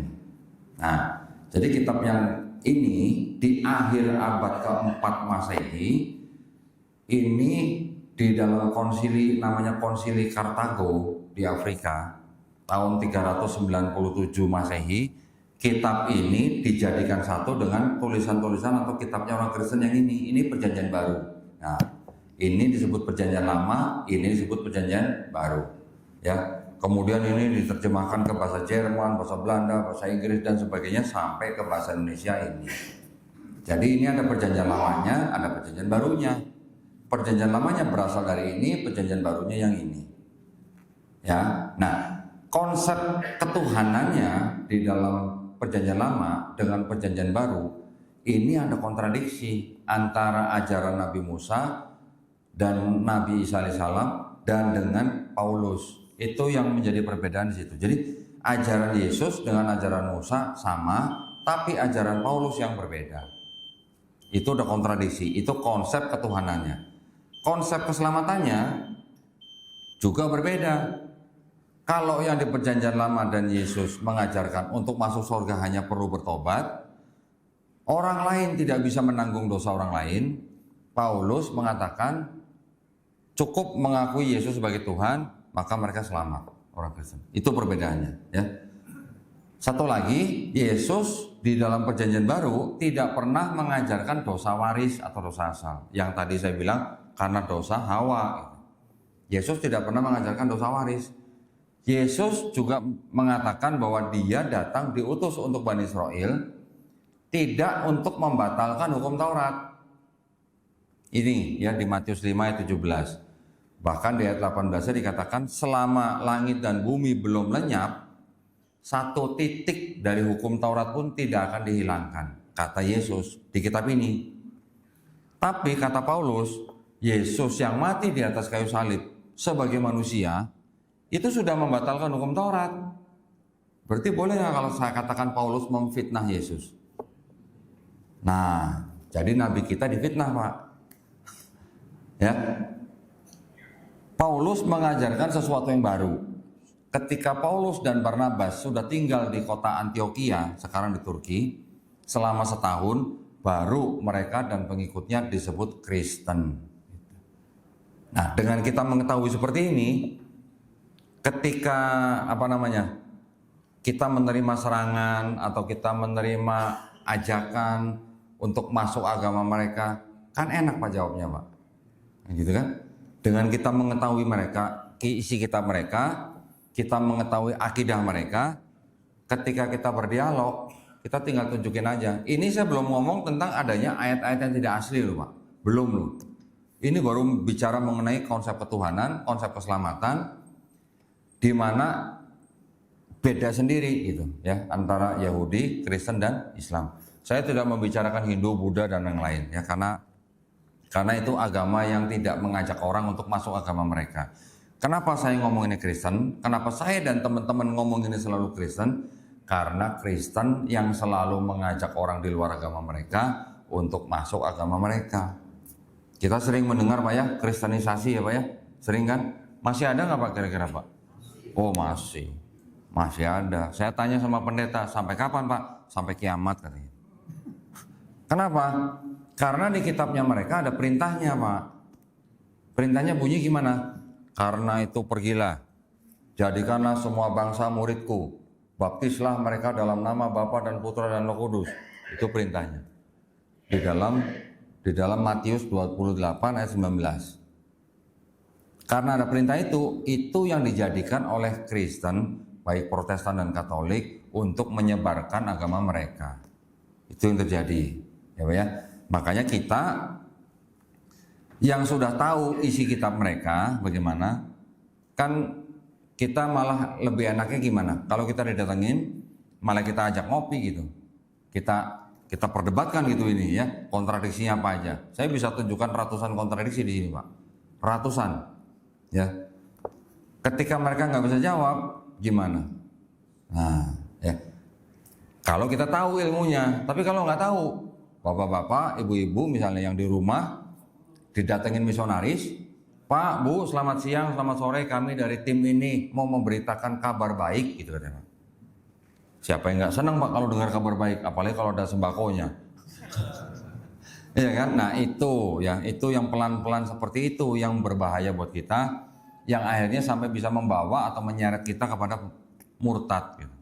Nah, jadi kitab yang ini di akhir abad keempat Masehi ini di dalam konsili namanya Konsili Kartago di Afrika tahun 397 Masehi kitab ini dijadikan satu dengan tulisan-tulisan atau kitabnya orang Kristen yang ini perjanjian baru. Nah, ini disebut perjanjian lama, ini disebut perjanjian baru. Ya, kemudian ini diterjemahkan ke bahasa Jerman, bahasa Belanda, bahasa Inggris dan sebagainya sampai ke bahasa Indonesia ini. Jadi ini ada perjanjian lamanya, ada perjanjian barunya. Perjanjian lamanya berasal dari ini, perjanjian barunya yang ini. Ya, nah konsep ketuhanannya di dalam perjanjian lama dengan perjanjian baru ini ada kontradiksi antara ajaran Nabi Musa dan Nabi Isa alaihissalam dan dengan Paulus. Itu yang menjadi perbedaan di situ. Jadi ajaran Yesus dengan ajaran Musa sama, tapi ajaran Paulus yang berbeda. Itu ada kontradiksi, itu konsep ketuhanannya. Konsep keselamatannya juga berbeda. Kalau yang di perjanjian lama dan Yesus mengajarkan untuk masuk surga hanya perlu bertobat, orang lain tidak bisa menanggung dosa orang lain. Paulus mengatakan cukup mengakui Yesus sebagai Tuhan, maka mereka selamat, orang Kristen. Itu perbedaannya, ya. Satu lagi, Yesus di dalam perjanjian baru tidak pernah mengajarkan dosa waris atau dosa asal. Yang tadi saya bilang karena dosa Hawa. Yesus tidak pernah mengajarkan dosa waris. Yesus juga mengatakan bahwa dia datang diutus untuk Bani Israel, tidak untuk membatalkan hukum Taurat. Ini ya di Matius 5 ayat 17. Bahkan di ayat 18 dikatakan selama langit dan bumi belum lenyap, satu titik dari hukum Taurat pun tidak akan dihilangkan, kata Yesus di kitab ini. Tapi kata Paulus, Yesus yang mati di atas kayu salib sebagai manusia itu sudah membatalkan hukum Taurat. Berarti boleh nggak kalau saya katakan Paulus memfitnah Yesus? Nah, jadi nabi kita difitnah, Pak. Ya. Paulus mengajarkan sesuatu yang baru. Ketika Paulus dan Barnabas sudah tinggal di kota Antioquia, sekarang di Turki, selama setahun, baru mereka dan pengikutnya disebut Kristen. Nah, dengan kita mengetahui seperti ini, ketika kita menerima serangan atau kita menerima ajakan untuk masuk agama mereka, kan enak Pak jawabnya, Pak. Gitu kan? Dengan kita mengetahui mereka, isi kitab mereka, kita mengetahui akidah mereka, ketika kita berdialog, kita tinggal tunjukin aja. Ini saya belum ngomong tentang adanya ayat-ayat yang tidak asli loh, Pak. Belum loh. Ini baru bicara mengenai konsep ketuhanan, konsep keselamatan, di mana beda sendiri gitu ya antara Yahudi, Kristen dan Islam. Saya tidak membicarakan Hindu, Buddha dan yang lain ya karena itu agama yang tidak mengajak orang untuk masuk agama mereka. Kenapa saya ngomong ini Kristen? Kenapa saya dan teman-teman ngomong ini selalu Kristen? Karena Kristen yang selalu mengajak orang di luar agama mereka untuk masuk agama mereka. Kita sering mendengar Pak ya, kristenisasi ya Pak ya, sering kan? Masih ada nggak Pak kira-kira Pak? Oh masih ada. Saya tanya sama pendeta, sampai kapan Pak? Sampai kiamat katanya. Kenapa? Karena di kitabnya mereka ada perintahnya Pak. Perintahnya bunyi gimana? Karena itu pergilah, jadikanlah semua bangsa muridku, baptislah mereka dalam nama Bapa dan Putra dan Roh Kudus. Itu perintahnya. Di dalam Matius 28 ayat 19. Karena ada perintah itu yang dijadikan oleh Kristen, baik Protestan dan Katolik, untuk menyebarkan agama mereka. Itu yang terjadi, ya Pak ya. Makanya kita yang sudah tahu isi kitab mereka bagaimana, kan kita malah lebih enaknya gimana? Kalau kita didatengin, malah kita ajak ngopi gitu. Kita perdebatkan gitu ini ya, kontradiksinya apa aja. Saya bisa tunjukkan ratusan kontradiksi di sini Pak. Ratusan. Ya. Ketika mereka nggak bisa jawab, gimana? Nah, ya. Kalau kita tahu ilmunya, tapi kalau nggak tahu, bapak-bapak, ibu-ibu misalnya yang di rumah didatengin misionaris, Pak, Bu, selamat siang, selamat sore, kami dari tim ini mau memberitakan kabar baik, gitu katanya. Siapa yang nggak senang Pak kalau dengar kabar baik, apalagi kalau ada sembakonya. Iya kan? Nah itu yang pelan-pelan seperti itu yang berbahaya buat kita, yang akhirnya sampai bisa membawa atau menyeret kita kepada murtad. Gitu.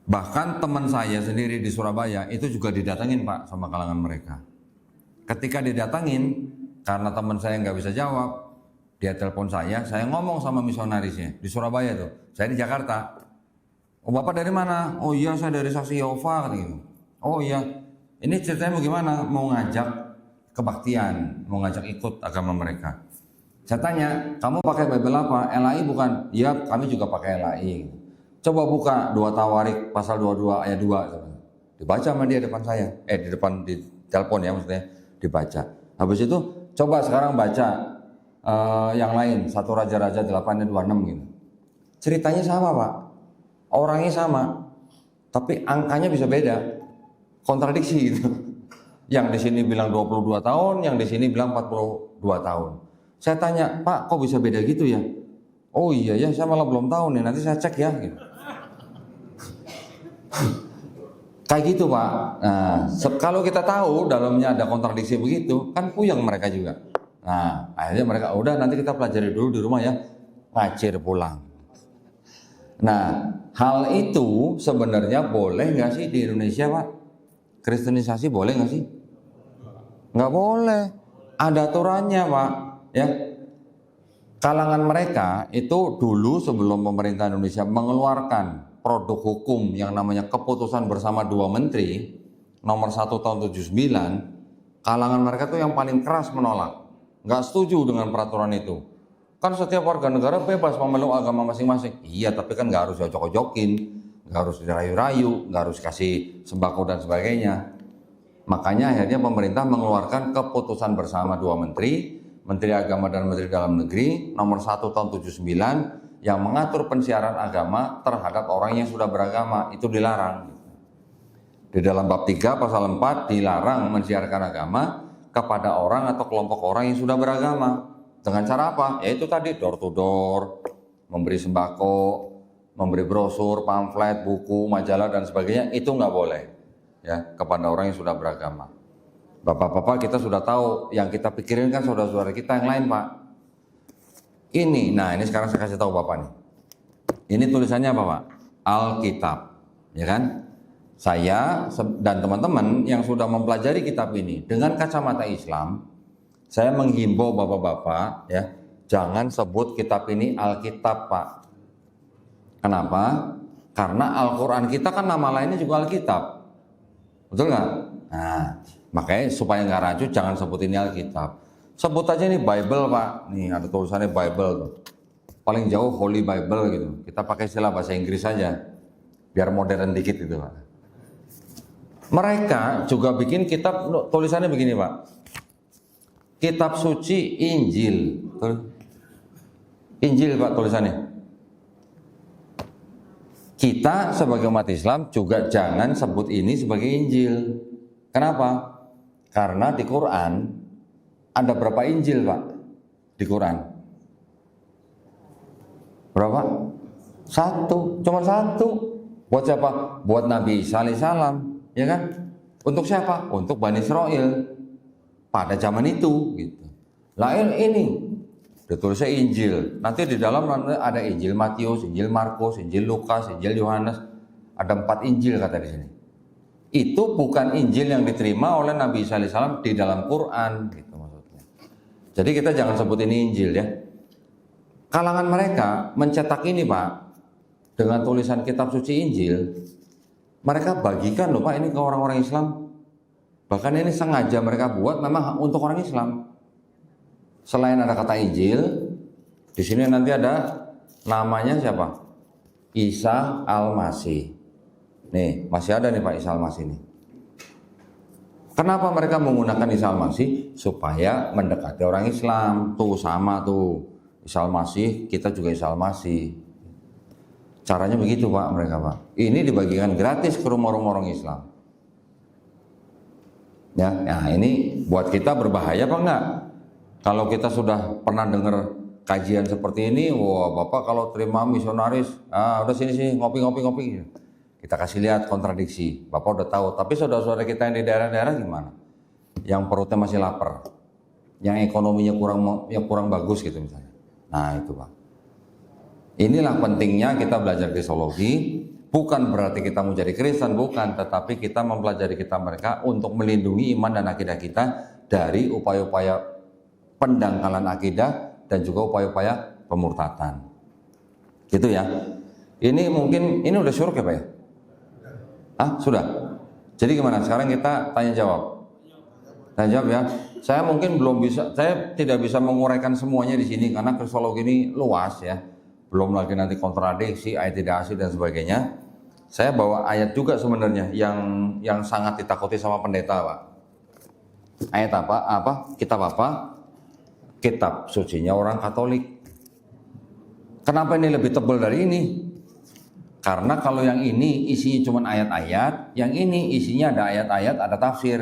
Bahkan teman saya sendiri di Surabaya itu juga didatengin Pak sama kalangan mereka. Ketika didatengin, karena teman saya nggak bisa jawab, dia telepon saya ngomong sama misionarisnya di Surabaya tuh. Saya di Jakarta. Oh Bapak dari mana? Oh iya saya dari Saksi Yehova gitu. Oh iya, ini ceritanya bagaimana? Mau ngajak kebaktian, mau ngajak ikut agama mereka. Saya tanya, kamu pakai Bible apa? LAI bukan? Iya, kami juga pakai LAI. Coba buka 2 Tawarik pasal 22 ayat 2. Dibaca sama dia depan saya. Di telepon ya maksudnya, dibaca. Habis itu coba sekarang baca yang lain, 1 Raja-Raja 8 ayat 26 gitu. Ceritanya sama Pak. Orangnya sama. Tapi angkanya bisa beda. Kontradiksi gitu. Yang di sini bilang 22 tahun, yang di sini bilang 42 tahun. Saya tanya, Pak kok bisa beda gitu ya? Oh iya ya, saya malah belum tahu nih, nanti saya cek ya. Gitu. Kayak gitu Pak. Nah, kalau kita tahu dalamnya ada kontradiksi begitu, kan puyeng mereka juga. Nah, akhirnya mereka, udah nanti kita pelajari dulu di rumah ya, ngacir pulang. Nah, hal itu sebenarnya boleh nggak sih di Indonesia Pak? Kristenisasi boleh nggak sih? Nggak boleh. Ada aturannya Pak. Ya, kalangan mereka itu dulu sebelum pemerintah Indonesia mengeluarkan produk hukum yang namanya keputusan bersama 2 menteri nomor 1 tahun 79, kalangan mereka tuh yang paling keras menolak, nggak setuju dengan peraturan itu. Kan setiap warga negara bebas memeluk agama masing-masing. Iya, tapi kan nggak harus jocok-jokin, nggak harus dirayu-rayu, nggak harus kasih sembako dan sebagainya. Makanya akhirnya pemerintah mengeluarkan keputusan bersama 2 menteri, Menteri Agama dan Menteri Dalam Negeri nomor 1 tahun 79 yang mengatur pensiaran agama terhadap orang yang sudah beragama, itu dilarang. Di dalam bab 3 pasal 4 dilarang mensiarkan agama kepada orang atau kelompok orang yang sudah beragama. Dengan cara apa? Yaitu tadi door to door, memberi sembako, memberi brosur, pamflet, buku, majalah dan sebagainya, itu nggak boleh ya kepada orang yang sudah beragama. Bapak-bapak kita sudah tahu, yang kita pikirin kan saudara-saudara kita yang lain Pak. Ini, nah ini sekarang saya kasih tahu Bapak nih. Ini tulisannya apa Pak? Alkitab, ya kan? Saya dan teman-teman yang sudah mempelajari kitab ini dengan kacamata Islam, saya menghimbau bapak-bapak ya, jangan sebut kitab ini Alkitab Pak. Kenapa? Karena Al-Quran kita kan nama lainnya juga Alkitab. Betul nggak? Nah, makanya supaya nggak rancu jangan sebut ini Alkitab. Sebut aja nih Bible Pak. Nih ada tulisannya Bible tuh. Paling jauh Holy Bible gitu. Kita pakai istilah bahasa Inggris saja. Biar modern dikit gitu Pak. Mereka juga bikin kitab tulisannya begini Pak. Kitab suci Injil. Injil Pak tulisannya. Kita sebagai umat Islam juga jangan sebut ini sebagai Injil. Kenapa? Karena di Quran ada berapa Injil Pak? Di Quran berapa? 1, cuma 1. Buat siapa? Buat Nabi Isa alaihissalam, ya kan? Untuk siapa? Untuk Bani Israel pada zaman itu gitu. Lain ini ditulisnya Injil. Nanti di dalam ada Injil Matius, Injil Markus, Injil Lukas, Injil Yohanes. Ada 4 Injil kata di sini. Itu bukan Injil yang diterima oleh Nabi Isa alaihissalam di dalam Quran gitu maksudnya. Jadi kita jangan sebut ini Injil ya. Kalangan mereka mencetak ini Pak dengan tulisan kitab suci Injil. Mereka bagikan loh Pak ini ke orang-orang Islam. Bahkan ini sengaja mereka buat memang untuk orang Islam. Selain ada kata Injil, di sini nanti ada namanya siapa? Isa Al-Masih. Nih, masih ada nih Pak Isa Al-Masih nih. Kenapa mereka menggunakan Isa Al-Masih? Supaya mendekati orang Islam. Tuh sama tuh. Isa Al-Masih, kita juga Isa Al-Masih. Caranya begitu Pak mereka Pak. Ini dibagikan gratis ke rumah-rumah orang Islam. Ya, nah ini buat kita berbahaya apa enggak? Kalau kita sudah pernah dengar kajian seperti ini, wah Bapak kalau terima misionaris, udah sini ngopi. Kita kasih lihat kontradiksi. Bapak udah tahu, tapi saudara-saudara kita yang di daerah-daerah gimana? Yang perutnya masih lapar, yang ekonominya kurang bagus gitu misalnya. Nah itu Pak. Inilah pentingnya kita belajar kristologi Bukan berarti kita mau jadi Kristen, bukan, tetapi kita mempelajari kitab mereka untuk melindungi iman dan akidah kita dari upaya-upaya pendangkalan akidah dan juga upaya-upaya pemurtatan. Gitu ya. Ini mungkin ini udah syuruk ya Pak ya? Sudah. Jadi gimana? Sekarang kita tanya jawab. Tanya jawab ya. Saya mungkin belum bisa, saya tidak bisa menguraikan semuanya di sini karena kristologi ini luas ya. Belum lagi nanti kontradiksi, ayat tidak asli dan sebagainya. Saya bawa ayat juga sebenarnya yang sangat ditakuti sama pendeta Pak. Ayat apa? Kitab apa? Kitab sucinya orang Katolik. Kenapa ini lebih tebal dari ini? Karena kalau yang ini isinya cuma ayat-ayat, yang ini isinya ada ayat-ayat, ada tafsir.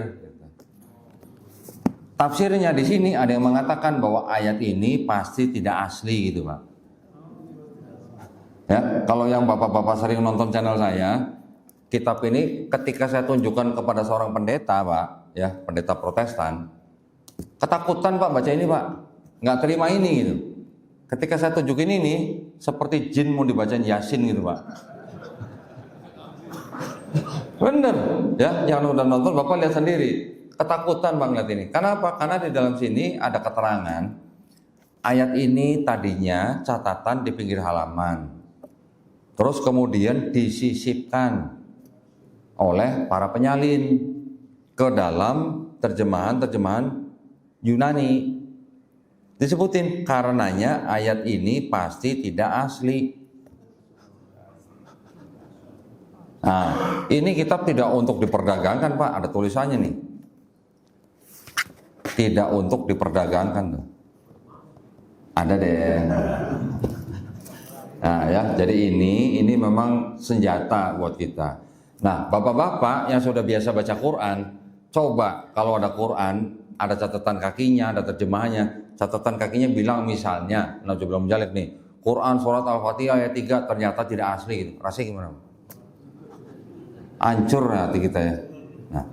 Tafsirnya di sini ada yang mengatakan bahwa ayat ini pasti tidak asli gitu Pak. Ya, kalau yang bapak-bapak sering nonton channel saya, kitab ini ketika saya tunjukkan kepada seorang pendeta Pak, ya pendeta Protestan, ketakutan Pak baca ini Pak, nggak terima ini gitu. Ketika saya tunjukin ini, seperti jin mau dibacain Yasin gitu Pak. Bener, ya yang udah nonton bapak lihat sendiri, ketakutan Bang lihat ini. Kenapa? Karena di dalam sini ada keterangan ayat ini tadinya catatan di pinggir halaman. Terus kemudian disisipkan oleh para penyalin ke dalam terjemahan Yunani. Disebutin karenanya ayat ini pasti tidak asli. Nah, ini kitab tidak untuk diperdagangkan Pak, ada tulisannya nih. Tidak untuk diperdagangkan tuh. Ada deh. Nah ya, jadi ini memang senjata buat kita. Nah, bapak-bapak yang sudah biasa baca Quran, coba kalau ada Quran, ada catatan kakinya, ada terjemahannya. Catatan kakinya bilang misalnya, nah coba menjalik nih, Quran surat Al-Fatihah ayat 3 ternyata tidak asli gitu. Rasanya gimana? Hancur hati kita ya. Nah,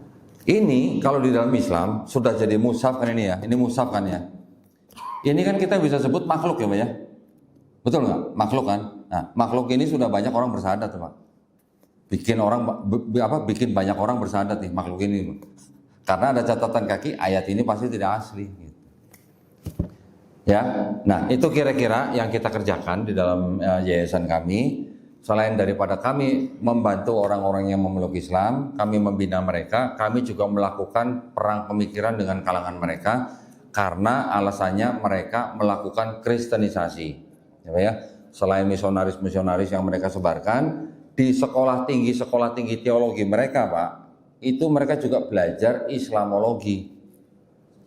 ini kalau di dalam Islam sudah jadi mushaf kan ini ya. Ini mushaf kan ya. Ini kan kita bisa sebut makhluk ya Pak ya. Betul nggak? Makhluk kan? Nah, makhluk ini sudah banyak orang bersahadat Pak. Bikin banyak orang bersahadat nih makhluk ini. Karena ada catatan kaki ayat ini pasti tidak asli. Gitu. Ya, nah itu kira-kira yang kita kerjakan di dalam yayasan kami. Selain daripada kami membantu orang-orang yang memeluk Islam, kami membina mereka, kami juga melakukan perang pemikiran dengan kalangan mereka karena alasannya mereka melakukan kristenisasi. Ya, selain misionaris-misionaris yang mereka sebarkan di sekolah tinggi teologi mereka Pak, itu mereka juga belajar Islamologi,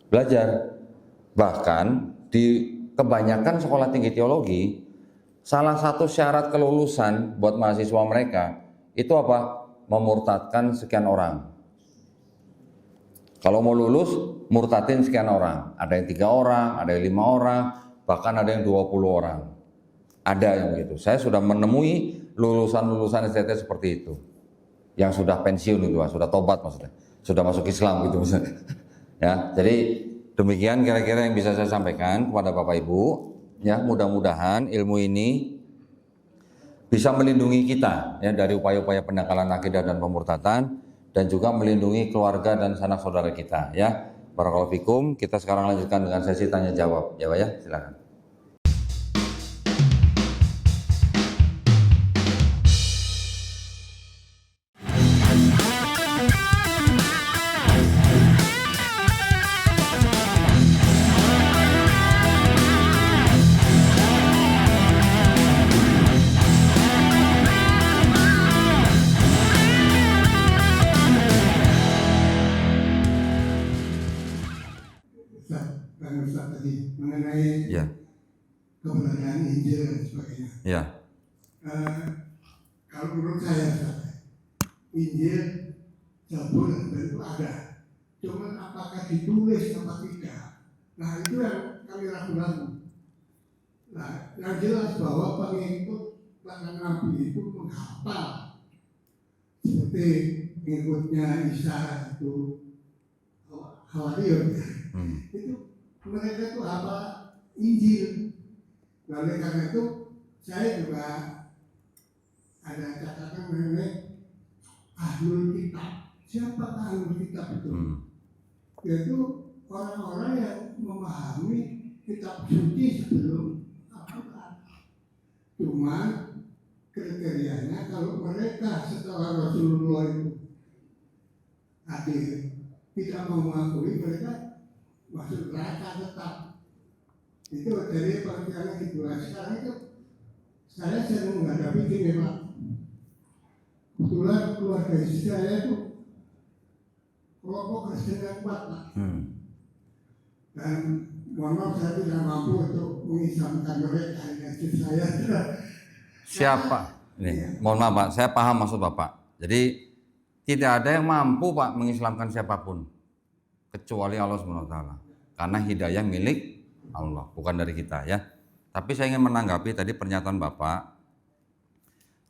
belajar. Bahkan di kebanyakan sekolah tinggi teologi, salah satu syarat kelulusan buat mahasiswa mereka itu apa? Memurtadkan sekian orang. Kalau mau lulus, murtadin sekian orang. Ada yang 3 orang, ada yang 5 orang, bahkan ada yang 20 orang. Ada yang begitu. Saya sudah menemui lulusan-lulusan STT seperti itu. Yang sudah pensiun itu, sudah tobat maksudnya. Sudah masuk Islam gitu maksudnya. Ya, jadi demikian kira-kira yang bisa saya sampaikan kepada Bapak Ibu. Ya, mudah-mudahan ilmu ini bisa melindungi kita ya dari upaya-upaya pendangkalan akidah dan pemurtatan dan juga melindungi keluarga dan sanak saudara kita ya. Barakallahu fikum. Kita sekarang lanjutkan dengan sesi tanya jawab. Ya Pak ya, silakan. Ustaz tadi mengenai Ya. keberadaan Injil dan sebagainya. Ya. Kalau menurut saya Ustaz, Injil, Zabur dan itu ada. Cuman apakah ditulis apa tidak? Nah itu yang kami ragu-ragu. Nah yang jelas bahwa pengikut para nabi itu menghafal seperti pengikutnya Isa itu Hawariun. Itu mereka itu apa Injil. Oleh karena itu saya juga ada catatan mengenai ahlul kitab. Siapa ahlul kitab itu? Yaitu orang-orang yang memahami kitab suci sebelum Al-Quran. Cuma kriterianya kalau mereka setelah Rasulullah itu hadir tidak mau mengakui, mereka masuk neraka tetap. Itu dari pengertiannya gitu. Sekarang itu saya sering menghadapi gini Pak. Kebetulan keluarga istri saya itu kelompok Kristen yang kuat Pak. Dan mohon maaf saya tidak mampu untuk mengislamkan mereka. Istri saya siapa? Ini, mohon maaf Pak, saya paham maksud Bapak. Jadi tidak ada yang mampu Pak mengislamkan siapapun kecuali Allah SWT. Karena hidayah milik Allah, bukan dari kita ya. Tapi saya ingin menanggapi tadi pernyataan Bapak.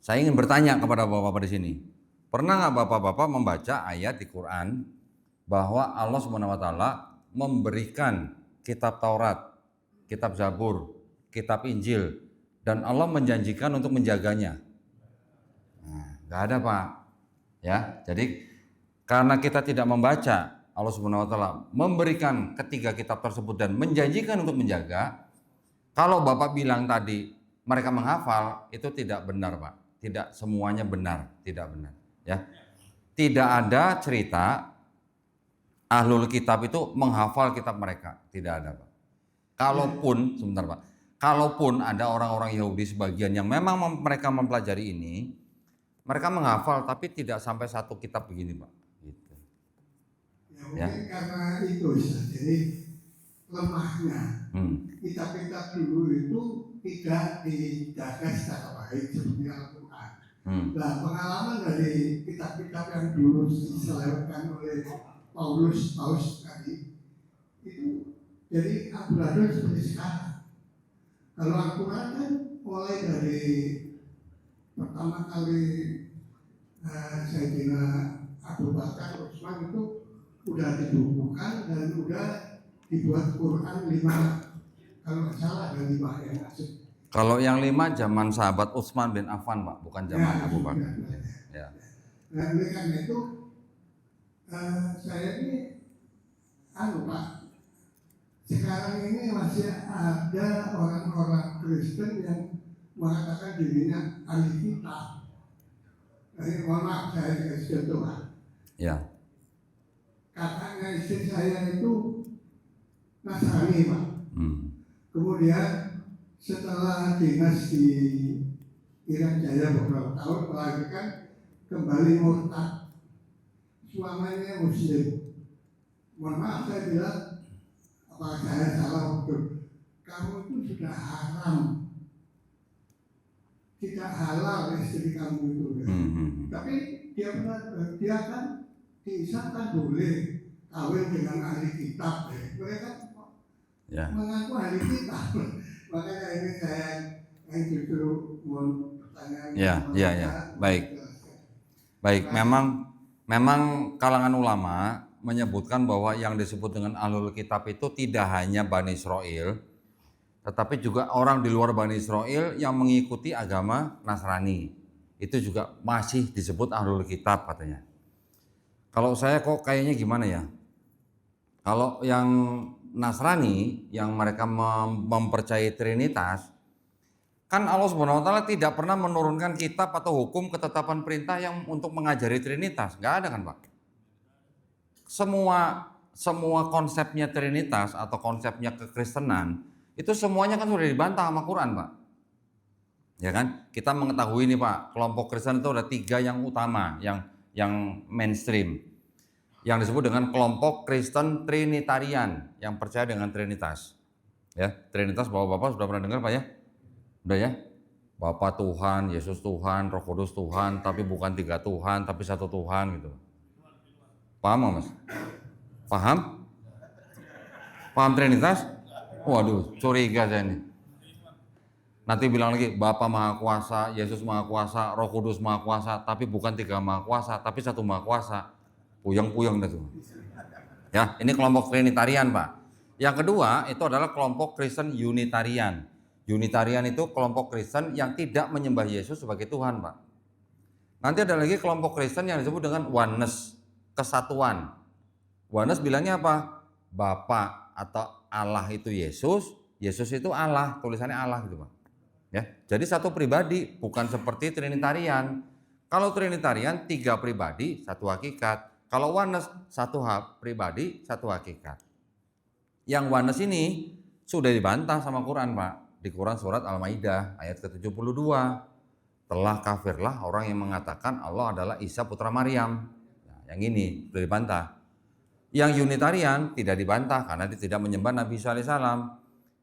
Saya ingin bertanya kepada Bapak-Bapak di sini. Pernah nggak Bapak-Bapak membaca ayat di Quran bahwa Allah SWT memberikan kitab Taurat, kitab Zabur, kitab Injil, dan Allah menjanjikan untuk menjaganya? Nah, nggak ada Pak. Ya, jadi karena kita tidak membaca, Allah Subhanahu wa taala memberikan ketiga kitab tersebut dan menjanjikan untuk menjaga. Kalau Bapak bilang tadi mereka menghafal, itu tidak benar, Pak. Tidak semuanya benar, tidak benar, ya. Tidak ada cerita ahlul kitab itu menghafal kitab mereka, tidak ada, Pak. Kalaupun sebentar, Pak. Kalaupun ada orang-orang Yahudi sebagian yang memang mereka mempelajari ini, mereka menghafal tapi tidak sampai satu kitab begini, Pak. Gitu. Ya, mungkin karena itu, jadi lemahnya kitab-kitab dulu itu tidak dijaga secara baik seperti Al-Quran. Nah, pengalaman dari kitab-kitab yang dulu diselewengkan oleh Paus tadi itu jadi amburadul seperti sekarang. Kalau Al-Quran kan mulai dari pertama kali Sayyidina Abu Bakar Utsman itu udah dibukukan dan udah dibuat Quran 5, kalau nggak salah ada 5 yang masuk. Kalau yang 5 zaman sahabat Utsman bin Affan, Pak, bukan zaman Abu Bakar. Ya. Nah, oleh karena itu saya ini Pak, sekarang ini masih ada orang-orang Kristen yang mengatakan dirinya ahli kitab. Jadi mohon maaf saya dikasih contoh Pak. Ya. Kakaknya istri saya itu Nasrani Pak. Kemudian setelah dinas di Irian Jaya beberapa tahun melahirkan kembali murtad. Suaminya Muslim. Mohon maaf saya bilang, apakah saya salah betul? Kamu itu sudah haram, tidak halal istri kamu itu. Tapi dia kan diisahkan boleh kawin dengan ahli kitab. Mereka mengaku ahli kitab. Makanya ini saya yang justru mau bertanya. Ya. Baik. Memang kalangan ulama menyebutkan bahwa yang disebut dengan ahlul kitab itu tidak hanya Bani Israel, tetapi juga orang di luar Bani Israel yang mengikuti agama Nasrani. Itu juga masih disebut ahlul kitab katanya. Kalau saya kok kayaknya gimana ya? Kalau yang Nasrani yang mereka mempercayai Trinitas, kan Allah Subhanahu wa taala tidak pernah menurunkan kitab atau hukum ketetapan perintah yang untuk mengajari Trinitas. Enggak ada kan, Pak? Semua konsepnya Trinitas atau konsepnya kekristenan itu semuanya kan sudah dibantah sama Quran, Pak. Ya kan? Kita mengetahui ini, Pak, kelompok Kristen itu ada 3 yang utama, yang mainstream, yang disebut dengan kelompok Kristen Trinitarian yang percaya dengan Trinitas. Ya, Trinitas Bapak-bapak sudah pernah dengar, Pak ya? Udah ya? Bapa Tuhan, Yesus Tuhan, Roh Kudus Tuhan, tapi bukan 3 Tuhan, tapi 1 Tuhan gitu. Paham, Mas? Paham? Paham Trinitas? Waduh, curiga saya ini. Nanti bilang lagi, Bapa Maha Kuasa, Yesus Maha Kuasa, Roh Kudus Maha Kuasa, tapi bukan 3 Maha Kuasa, tapi 1 Maha Kuasa. Puyeng-puyeng dah tuh. Ya, ini kelompok Trinitarian, Pak. Yang kedua, itu adalah kelompok Kristen Unitarian. Unitarian itu kelompok Kristen yang tidak menyembah Yesus sebagai Tuhan, Pak. Nanti ada lagi kelompok Kristen yang disebut dengan oneness, kesatuan. Oneness bilangnya apa? Bapa atau Allah itu Yesus, Yesus itu Allah, tulisannya Allah gitu Pak. Ya, jadi satu pribadi, bukan seperti Trinitarian. Kalau Trinitarian 3 pribadi, 1 hakikat. Kalau oneness 1 pribadi, 1 hakikat. Yang oneness ini sudah dibantah sama Quran Pak. Di Quran surat Al-Maidah ayat ke-72. Telah kafirlah orang yang mengatakan Allah adalah Isa putra Maryam. Nah, yang ini sudah dibantah. Yang Unitarian tidak dibantah karena dia tidak menyembah Nabi Isa alaihissalam.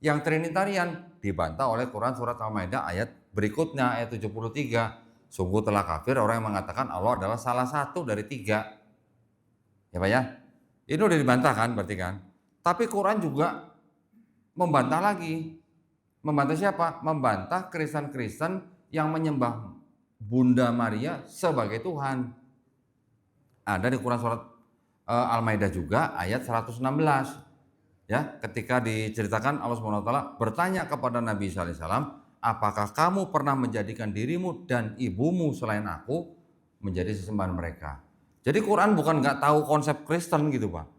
Yang Trinitarian dibantah oleh Quran surat Al-Maidah ayat berikutnya ayat 73. Sungguh telah kafir orang yang mengatakan Allah adalah salah satu dari 3. Ya Pak ya. Ini udah dibantah kan berarti kan. Tapi Quran juga membantah lagi. Membantah siapa? Membantah Kristen-Kristen yang menyembah Bunda Maria sebagai Tuhan. Ada di Quran surat Al-Maidah juga ayat 116. Ya, ketika diceritakan Allah SWT bertanya kepada Nabi Isa alaihissalam, apakah kamu pernah menjadikan dirimu dan ibumu selain aku menjadi sesembahan mereka? Jadi Quran bukan nggak tahu konsep Kristen gitu Pak.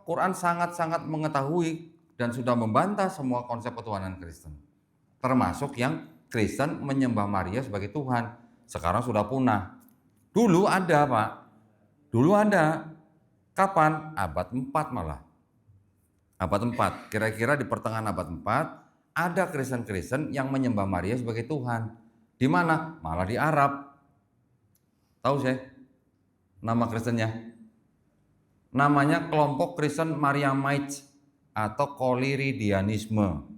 Quran sangat-sangat mengetahui dan sudah membantah semua konsep ketuhanan Kristen. Termasuk yang Kristen menyembah Maria sebagai Tuhan. Sekarang sudah punah. Dulu ada Pak. Dulu ada. Kapan? Abad 4 malah. Abad 4. Kira-kira di pertengahan abad 4 ada Kristen-Kristen yang menyembah Maria sebagai Tuhan. Di mana? Malah di Arab. Tahu saya nama Kristennya? Namanya kelompok Kristen Mariamites atau Koliridianisme.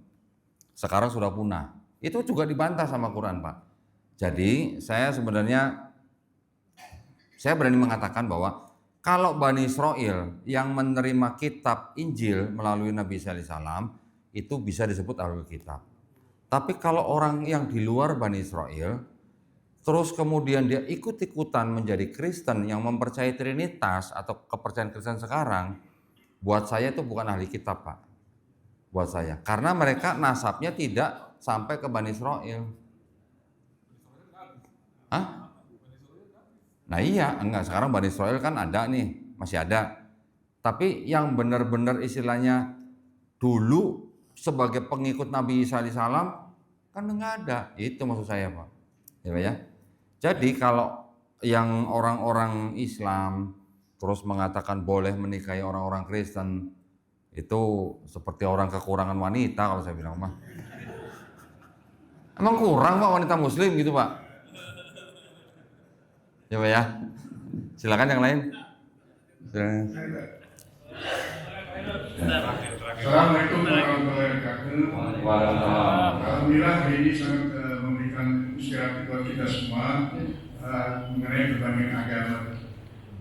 Sekarang sudah punah. Itu juga dibantah sama Quran Pak. Jadi saya berani mengatakan bahwa kalau Bani Israel yang menerima kitab Injil melalui Nabi Isa alaihissalam itu bisa disebut Ahlul Kitab. Tapi kalau orang yang di luar Bani Israel terus kemudian dia ikut-ikutan menjadi Kristen yang mempercayai Trinitas atau kepercayaan Kristen sekarang, buat saya itu bukan ahli kitab Pak. Buat saya, karena mereka nasabnya tidak sampai ke Bani Israel. Hah? Nah iya, enggak, sekarang Bani Israel kan ada nih, masih ada. Tapi yang benar-benar istilahnya dulu sebagai pengikut Nabi Isa alaihissalam kan enggak ada. Itu maksud saya Pak. Ya. Jadi kalau yang orang-orang Islam terus mengatakan boleh menikahi orang-orang Kristen, itu seperti orang kekurangan wanita kalau saya bilang mah. Emang kurang Pak wanita muslim gitu Pak? Ya Pak ya. Silakan yang lain. Silakan. Assalamualaikum warahmatullahi wabarakatuh. Alhamdulillah hari ini sangat memberikan inspirasi buat kita semua mengenai berbagai agama.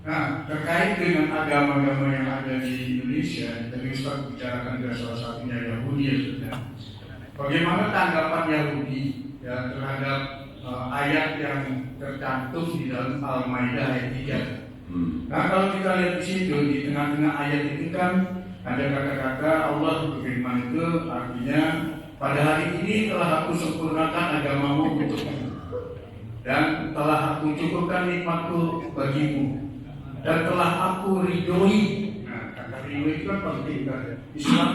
Nah, terkait dengan agama-agama yang ada di Indonesia, tadi Ustaz bicarakan juga salah satunya Yahudi ya. Bagaimana tanggapan Yahudi ya terhadap ayat yang tercantum di dalam Al-Maidah ayat 3. Nah, kalau kita lihat di situ di tengah-tengah ayat itu kan ada kata-kata Allah berfirman itu artinya pada hari ini telah aku sempurnakan agamamu untukmu dan telah aku cukupkan nikmatku bagimu dan telah aku ridhoi. Nah, kata ridhoi itu kan penting kan Islam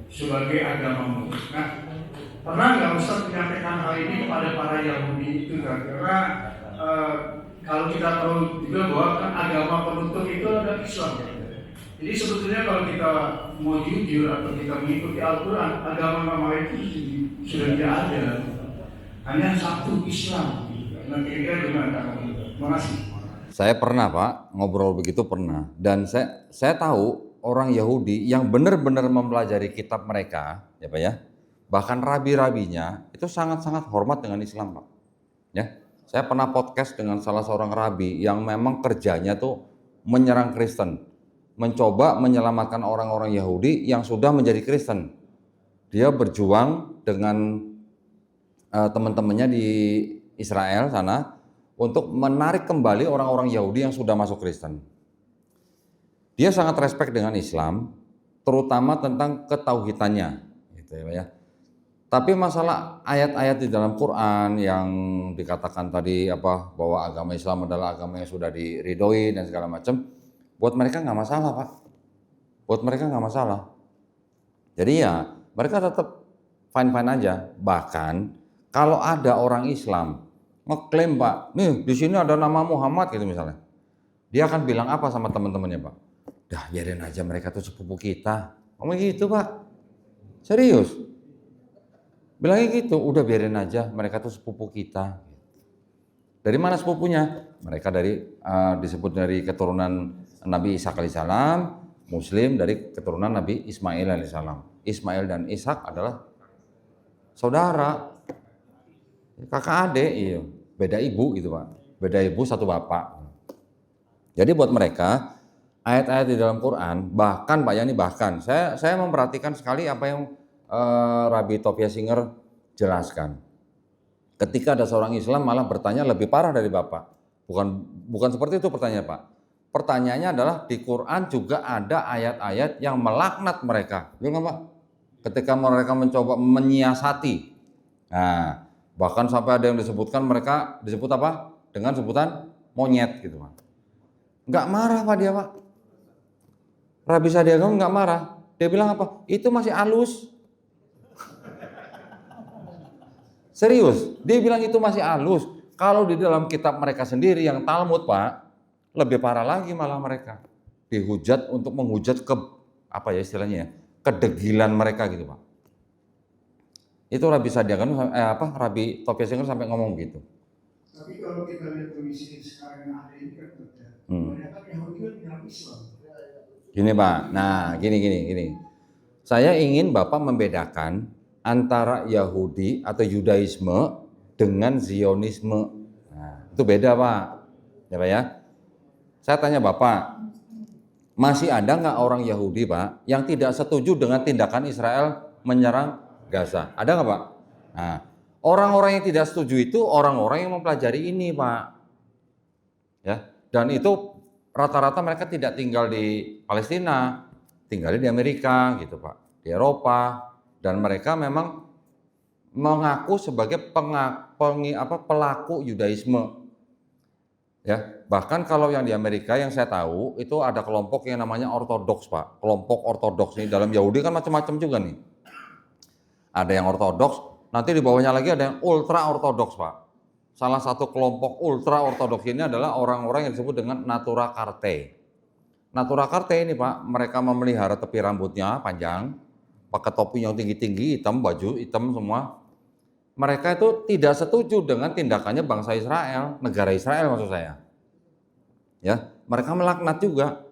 sebagai agamamu. Nah, pernah nggak Ustaz menyampaikan hal ini kepada para Yahudi itu kan? Karena kalau kita tahu juga bahwa kan agama penutup itu adalah Islam. Jadi sebetulnya kalau kita mau jujur atau kita mengikuti Al-Quran, agama itu sudah tidak ada. Hanya satu Islam. Nah, kira-kira gimana? Terima kasih. Saya pernah Pak, ngobrol begitu pernah. Dan saya tahu orang Yahudi yang benar-benar mempelajari kitab mereka, ya Pak ya, bahkan rabi-rabinya itu sangat-sangat hormat dengan Islam Pak. Ya, saya pernah podcast dengan salah seorang rabi yang memang kerjanya tuh menyerang Kristen, mencoba menyelamatkan orang-orang Yahudi yang sudah menjadi Kristen. Dia berjuang dengan teman-temannya di Israel sana untuk menarik kembali orang-orang Yahudi yang sudah masuk Kristen. Dia sangat respect dengan Islam, terutama tentang ketauhidannya, gitu ya. Tapi masalah ayat-ayat di dalam Quran yang dikatakan tadi apa bahwa agama Islam adalah agama yang sudah diridhoi dan segala macam, buat mereka nggak masalah Pak. Buat mereka nggak masalah. Jadi ya mereka tetap fine-fine aja. Bahkan kalau ada orang Islam ngeklaim Pak, nih di sini ada nama Muhammad gitu misalnya, dia akan bilang apa sama teman-temannya Pak? Dah biarin aja mereka tuh sepupu kita. Ngomong gitu Pak. Serius. Bilangnya gitu, udah biarin aja mereka tuh sepupu kita. Dari mana sepupunya? Mereka dari disebut dari keturunan Nabi Ishak alaihissalam, Muslim dari keturunan Nabi Ismail alaihissalam. Ismail dan Ishak adalah saudara, kakak adik, iya. Beda ibu gitu Pak, beda ibu satu bapak. Jadi buat mereka ayat-ayat di dalam Quran, bahkan Pak Yani bahkan saya memperhatikan sekali apa yang Rabbi Tovia Singer jelaskan. Ketika ada seorang Islam malah bertanya lebih parah dari Bapak. Bukan seperti itu pertanyaan Pak. Pertanyaannya adalah di Quran juga ada ayat-ayat yang melaknat mereka. Betul nggak Pak? Ketika mereka mencoba menyiasati. Nah, bahkan sampai ada yang disebutkan mereka disebut apa? Dengan sebutan monyet gitu Pak. Nggak marah Pak dia Pak. Rabbi Sandiaga nggak marah. Dia bilang apa? Itu masih halus. Serius, dia bilang itu masih halus. Kalau di dalam kitab mereka sendiri yang Talmud Pak, lebih parah lagi malah mereka. Dihujat untuk menghujat ke apa ya istilahnya ya, kedegilan mereka gitu Pak. Itu Rabbi Sandiaga Rabbi Tovia Singer sampai ngomong gitu. Tapi kalau kita lihat kondisi sekarang yang ada ini kan berbeda. Kebanyakan Yahudi kan menyerang Islam. Gini Pak, nah gini. Saya ingin Bapak membedakan antara Yahudi atau Yudaisme dengan Zionisme. Nah, itu beda Pak. Ya Pak ya. Saya tanya Bapak, masih ada nggak orang Yahudi Pak yang tidak setuju dengan tindakan Israel menyerang Gaza? Ada nggak Pak? Nah, orang-orang yang tidak setuju itu orang-orang yang mempelajari ini Pak. Ya, dan itu rata-rata mereka tidak tinggal di Palestina, tinggalnya di Amerika gitu Pak, di Eropa. Dan mereka memang mengaku sebagai pelaku Yudaisme. Ya, bahkan kalau yang di Amerika yang saya tahu itu ada kelompok yang namanya ortodoks Pak. Kelompok ortodoks ini dalam Yahudi kan macam-macam juga nih. Ada yang ortodoks, nanti di bawahnya lagi ada yang ultra ortodoks Pak. Salah satu kelompok ultra ortodoks ini adalah orang-orang yang disebut dengan Natura Carte. Natura Carte ini Pak, mereka memelihara tepi rambutnya panjang, pakai topi yang tinggi-tinggi, hitam, baju hitam semua. Mereka itu tidak setuju dengan tindakannya bangsa Israel, negara Israel maksud saya. Ya, mereka melaknat juga.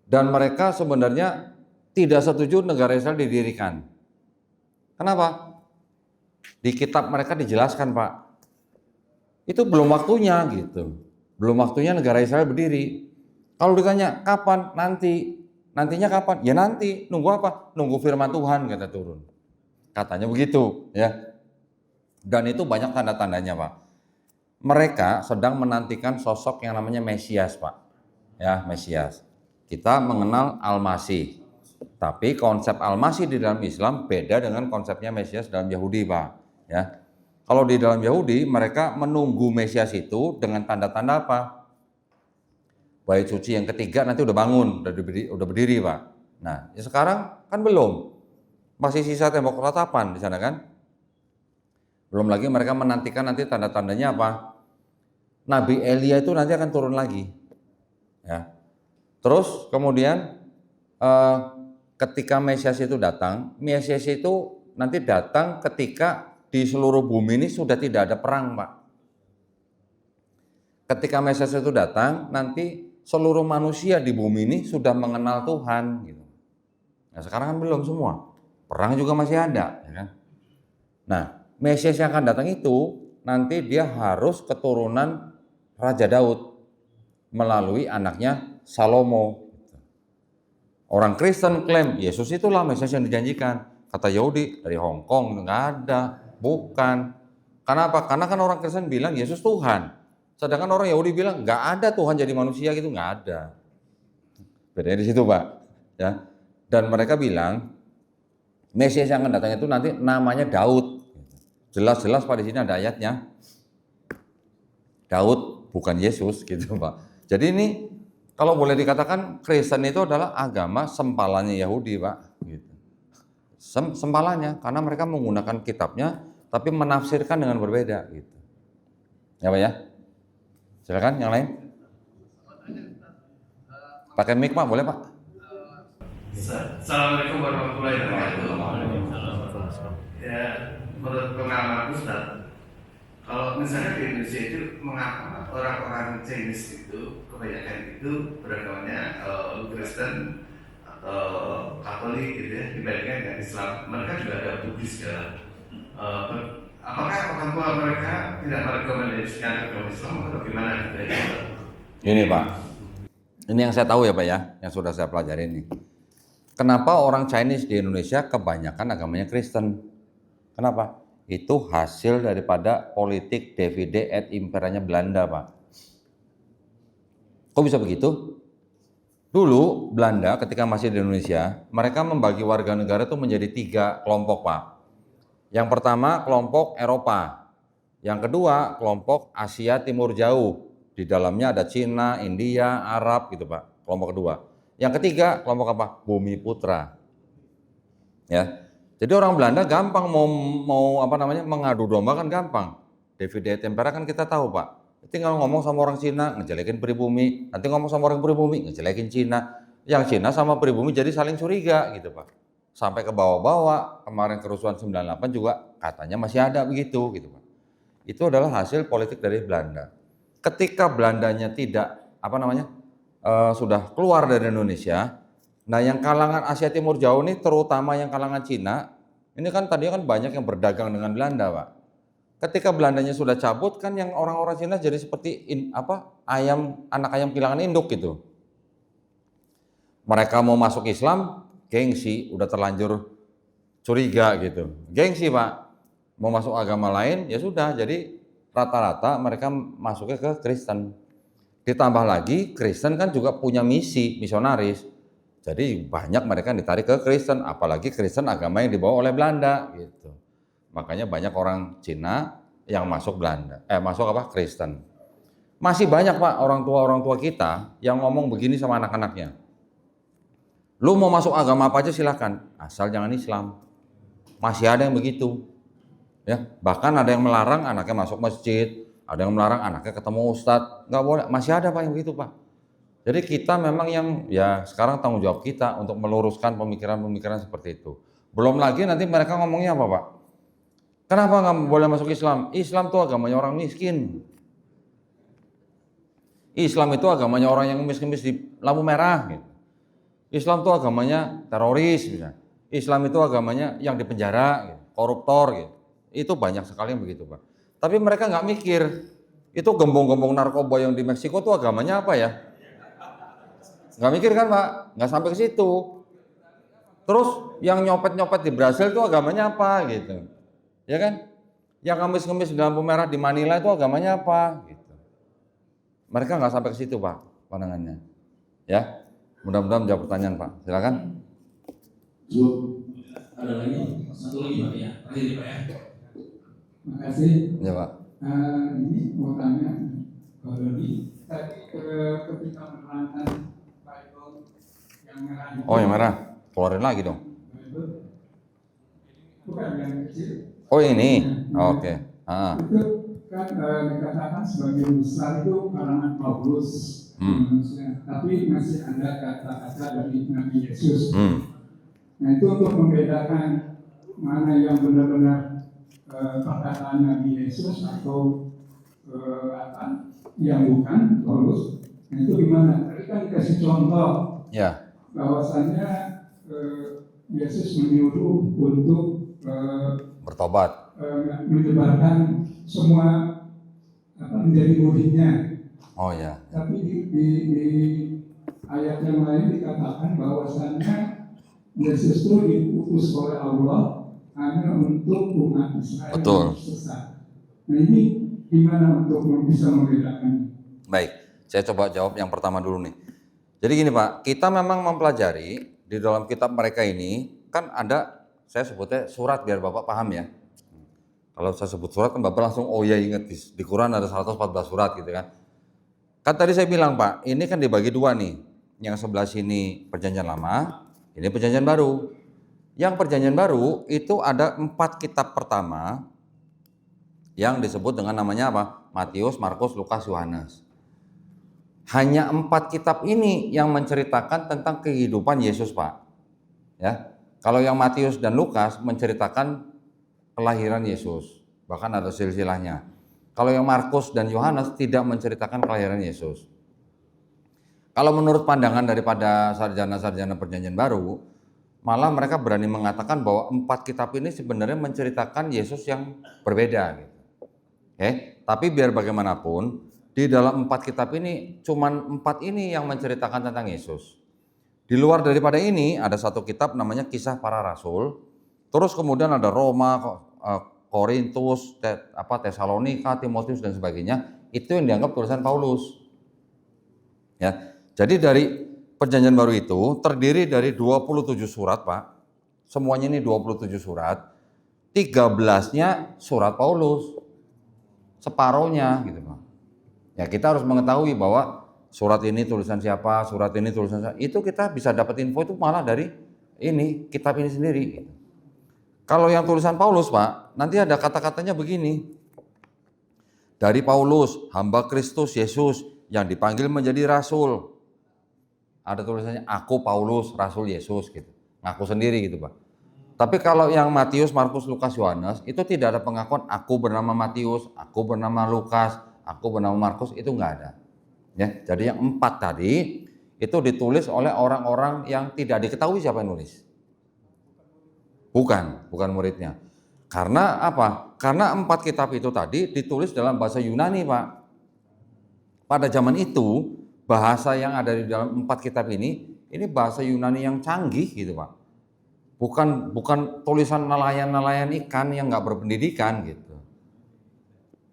Dan mereka sebenarnya tidak setuju negara Israel didirikan. Kenapa? Di kitab mereka dijelaskan Pak, itu belum waktunya gitu. Belum waktunya negara Israel berdiri. Kalau ditanya kapan? Nantinya kapan? Ya nanti, nunggu apa? Nunggu firman Tuhan kata turun. Katanya begitu ya. Dan itu banyak tanda-tandanya Pak. Mereka sedang menantikan sosok yang namanya Mesias Pak. Ya, Mesias. Kita mengenal Al-Masih. Tapi konsep Al-Masih di dalam Islam beda dengan konsepnya Mesias dalam Yahudi Pak. Ya. Kalau di dalam Yahudi mereka menunggu Mesias itu dengan tanda-tanda apa? Bait suci yang ketiga nanti udah bangun, udah berdiri Pak. Nah, ya sekarang kan belum, masih sisa tembok ratapan di sana kan. Belum lagi mereka menantikan nanti tanda-tandanya apa? Nabi Elia itu nanti akan turun lagi. Ya. Terus kemudian ketika Mesias itu datang, Mesias itu nanti datang ketika di seluruh bumi ini sudah tidak ada perang Pak. Ketika Mesias itu datang, nanti seluruh manusia di bumi ini sudah mengenal Tuhan gitu. Nah, sekarang kan belum semua. Perang juga masih ada, ya kan? Nah, Mesias yang akan datang itu nanti dia harus keturunan Raja Daud melalui anaknya Salomo. Orang Kristen klaim Yesus itulah Mesias yang dijanjikan. Kata Yahudi dari Hong Kong nggak ada, bukan. Kenapa? Karena kan orang Kristen bilang Yesus Tuhan. Sedangkan orang Yahudi bilang nggak ada Tuhan jadi manusia gitu, nggak ada. Bedanya di situ Pak. Ya. Dan mereka bilang Mesias yang akan datang itu nanti namanya Daud. Jelas-jelas pada sini ada ayatnya. Daud bukan Yesus gitu Pak. Jadi ini kalau boleh dikatakan Kristen itu adalah agama sempalannya Yahudi Pak. Gitu. Sempalannya karena mereka menggunakan kitabnya tapi menafsirkan dengan berbeda gitu. Ya Pak ya. Silakan yang lain. Pakai mic Pak, boleh Pak? Assalamualaikum warahmatullahi wabarakatuh. Ya, menurut pengalaman Ustaz, kalau misalnya di Indonesia itu mengapa orang-orang Chinese itu kebanyakan itu beragamanya Kristen atau Katolik gitu ya dibandingkan dengan Islam. Mereka juga ada Buddhis ya. Apakah orang tua mereka tidak merekomendasikan agama Islam atau gimana gitu ya? Ini Pak, ini yang saya tahu ya Pak ya, yang sudah saya pelajari ini. Kenapa orang Chinese di Indonesia kebanyakan agamanya Kristen? Kenapa? Itu hasil daripada politik divide et imperanya Belanda Pak. Kok bisa begitu? Dulu Belanda ketika masih di Indonesia, mereka membagi warga negara itu menjadi 3 kelompok Pak. Yang pertama kelompok Eropa, yang kedua kelompok Asia Timur Jauh. Di dalamnya ada Cina, India, Arab gitu Pak, kelompok kedua. Yang ketiga kelompok apa? Bumi Putra. Ya. Jadi orang Belanda gampang mau apa namanya mengadu domba kan gampang. Divide et impera kan kita tahu Pak. Tinggal ngomong sama orang Cina ngejelekin pribumi, nanti ngomong sama orang pribumi ngejelekin Cina. Yang Cina sama pribumi jadi saling curiga gitu Pak. Sampai ke bawah-bawah, kemarin kerusuhan 98 juga katanya masih ada begitu gitu Pak. Itu adalah hasil politik dari Belanda. Ketika Belandanya tidak apa namanya sudah keluar dari Indonesia, nah yang kalangan Asia Timur Jauh ini terutama yang kalangan Cina, ini kan tadinya kan banyak yang berdagang dengan Belanda Pak. Ketika Belandanya sudah cabut kan yang orang-orang Cina jadi seperti anak ayam kehilangan induk gitu. Mereka mau masuk Islam, gengsi, udah terlanjur curiga gitu. Gengsi Pak, mau masuk agama lain ya sudah, jadi rata-rata mereka masuknya ke Kristen. Ditambah lagi Kristen kan juga punya misi misionaris. Jadi banyak mereka yang ditarik ke Kristen, apalagi Kristen agama yang dibawa oleh Belanda gitu. Makanya banyak orang Cina yang masuk Kristen. Masih banyak Pak orang tua kita yang ngomong begini sama anak-anaknya. Lu mau masuk agama apa aja silakan, asal jangan Islam. Masih ada yang begitu. Ya, bahkan ada yang melarang anaknya masuk masjid. Ada yang melarang anaknya ketemu ustadz, nggak boleh. Masih ada Pak yang begitu Pak. Jadi kita memang yang ya sekarang tanggung jawab kita untuk meluruskan pemikiran-pemikiran seperti itu. Belum lagi nanti mereka ngomongnya apa Pak? Kenapa nggak boleh masuk Islam? Islam itu agamanya orang miskin. Islam itu agamanya orang yang miskin-miskin di lampu merah. Gitu. Islam itu agamanya teroris. Misalnya. Islam itu agamanya yang dipenjara, gitu, koruptor. Gitu. Itu banyak sekali yang begitu Pak. Tapi mereka nggak mikir, itu gembong-gembong narkoba yang di Meksiko itu agamanya apa ya? Nggak mikir kan Pak, nggak sampai ke situ. Terus yang nyopet-nyopet di Brasil itu agamanya apa gitu, ya kan? Yang ngemis-ngemis di lampu merah di Manila itu agamanya apa gitu. Mereka nggak sampai ke situ Pak pandangannya. Ya, mudah-mudahan menjawab pertanyaan Pak. Silakan. Ada lagi? Satu lagi Pak ya, terakhir Pak ya. Terima kasih. Ya Pak. Ini mau tanya Pak Dodi. Tadi ketika menerangkan Bible yang merah itu. Oh yang merah, keluarin lagi dong. Bukan yang kecil. Oh ini, oke. Itu kan dikatakan sebagai besar itu karangan Paulus. Tapi masih ada kata-kata dari Nabi Yesus. Nah itu untuk membedakan mana yang benar-benar perkataan Nabi Yesus atau yang bukan Paulus. Nah itu gimana? Tadi kan dikasih contoh Ya. bahwasannya Yesus menyuruh untuk Bertobat. menyebarkan semua menjadi muridnya. Oh ya. Tapi di ayat yang lain dikatakan bahwasannya Yesus itu diutus oleh Allah hanya untuk umat Israel yang sesat. Nah ini gimana untuk bisa membedakan? Baik, saya coba jawab yang pertama dulu nih. Jadi gini Pak, kita memang mempelajari di dalam kitab mereka ini kan ada saya sebutnya surat biar Bapak paham ya. Kalau saya sebut surat kan Bapak langsung oh ya inget di Quran ada 114 surat gitu kan. Kan tadi saya bilang Pak, ini kan dibagi dua nih. Yang sebelah sini perjanjian lama, ini perjanjian baru. Yang perjanjian baru itu ada 4 kitab pertama yang disebut dengan namanya apa? Matius, Markus, Lukas, Yohanes. Hanya 4 kitab ini yang menceritakan tentang kehidupan Yesus Pak. Ya, kalau yang Matius dan Lukas menceritakan kelahiran Yesus, bahkan ada silsilahnya. Kalau yang Markus dan Yohanes tidak menceritakan kelahiran Yesus. Kalau menurut pandangan daripada sarjana-sarjana perjanjian baru, malah mereka berani mengatakan bahwa 4 kitab ini sebenarnya menceritakan Yesus yang berbeda. Gitu. Tapi biar bagaimanapun, di dalam 4 kitab ini, cuman 4 ini yang menceritakan tentang Yesus. Di luar daripada ini, ada satu kitab namanya Kisah Para Rasul, terus kemudian ada Roma, Korintus, Tesalonika, Timotius dan sebagainya, itu yang dianggap tulisan Paulus. Ya. Jadi dari perjanjian baru itu terdiri dari 27 surat Pak, semuanya ini 27 surat, 13-nya surat Paulus, separohnya gitu Pak. Ya kita harus mengetahui bahwa surat ini tulisan siapa, surat ini tulisan siapa, itu kita bisa dapat info itu malah dari ini, kitab ini sendiri. Gitu. Kalau yang tulisan Paulus Pak, nanti ada kata-katanya begini, dari Paulus, hamba Kristus Yesus yang dipanggil menjadi rasul. Ada tulisannya aku Paulus Rasul Yesus gitu, ngaku sendiri gitu Pak. Tapi kalau yang Matius, Markus, Lukas, Yohanes itu tidak ada pengakuan aku bernama Matius, aku bernama Lukas, aku bernama Markus, itu nggak ada. Ya, jadi yang 4 tadi itu ditulis oleh orang-orang yang tidak diketahui siapa yang nulis. Bukan muridnya. Karena apa? Karena 4 kitab itu tadi ditulis dalam bahasa Yunani Pak. Pada zaman itu bahasa yang ada di dalam 4 kitab ini bahasa Yunani yang canggih gitu Pak. Bukan tulisan nelayan-nelayan ikan yang nggak berpendidikan gitu.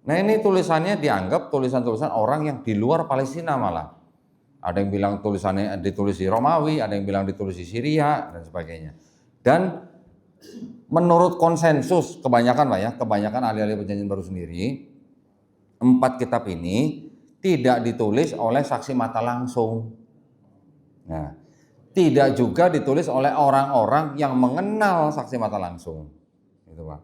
Nah ini tulisannya dianggap tulisan-tulisan orang yang di luar Palestina malah. Ada yang bilang tulisannya ditulis di Romawi, ada yang bilang ditulis di Syria dan sebagainya. Dan menurut konsensus kebanyakan Pak ya, kebanyakan ahli-ahli perjanjian baru sendiri, 4 kitab ini tidak ditulis oleh saksi mata langsung. Nah, tidak juga ditulis oleh orang-orang yang mengenal saksi mata langsung. Gitu, Pak.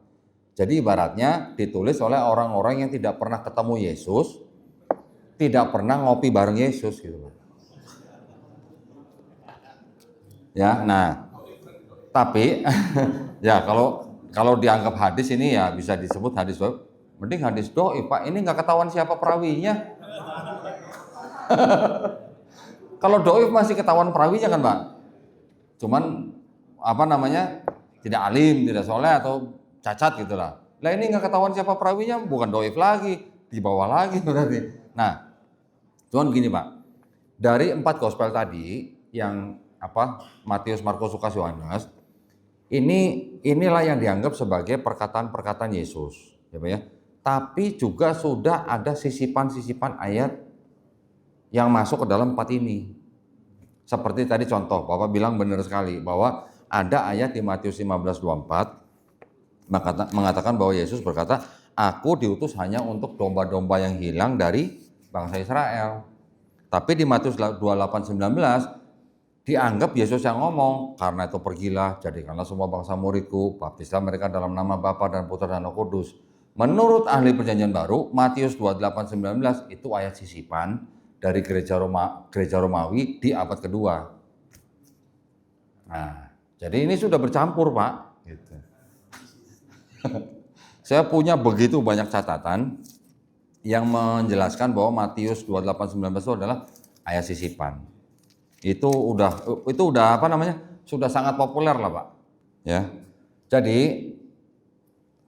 Jadi ibaratnya ditulis oleh orang-orang yang tidak pernah ketemu Yesus, tidak pernah ngopi bareng Yesus gitu, Pak. Ya, nah, tapi ya kalau dianggap hadis ini ya bisa disebut hadis doif. Mending hadis doif Pak, ini nggak ketahuan siapa perawinya. Kalau doif masih ketahuan perawinya kan Pak, cuman tidak alim, tidak soleh atau cacat gitulah. Lah ini nggak ketahuan siapa perawinya, bukan doif lagi, di bawah lagi berarti. Nah, cuman gini Pak, dari 4 gospel tadi yang Matius, Markus, Lukas, Yohanes, inilah yang dianggap sebagai perkataan-perkataan Yesus, ya Pak ya. Tapi juga sudah ada sisipan-sisipan ayat yang masuk ke dalam 4 ini. Seperti tadi contoh, Bapak bilang benar sekali bahwa ada ayat di Matius 15:24 mengatakan bahwa Yesus berkata, aku diutus hanya untuk domba-domba yang hilang dari bangsa Israel. Tapi di Matius 28:19 dianggap Yesus yang ngomong, karena itu pergilah, jadikanlah semua bangsa muridku, baptislah mereka dalam nama Bapa dan Putra dan Roh Kudus. Menurut ahli perjanjian baru, Matius 28:19 itu ayat sisipan dari gereja Romawi di abad kedua. Nah, jadi ini sudah bercampur Pak. Gitu. Saya punya begitu banyak catatan yang menjelaskan bahwa Matius 28:19 itu adalah ayat sisipan. Itu udah sudah sangat populer lah Pak. Ya, jadi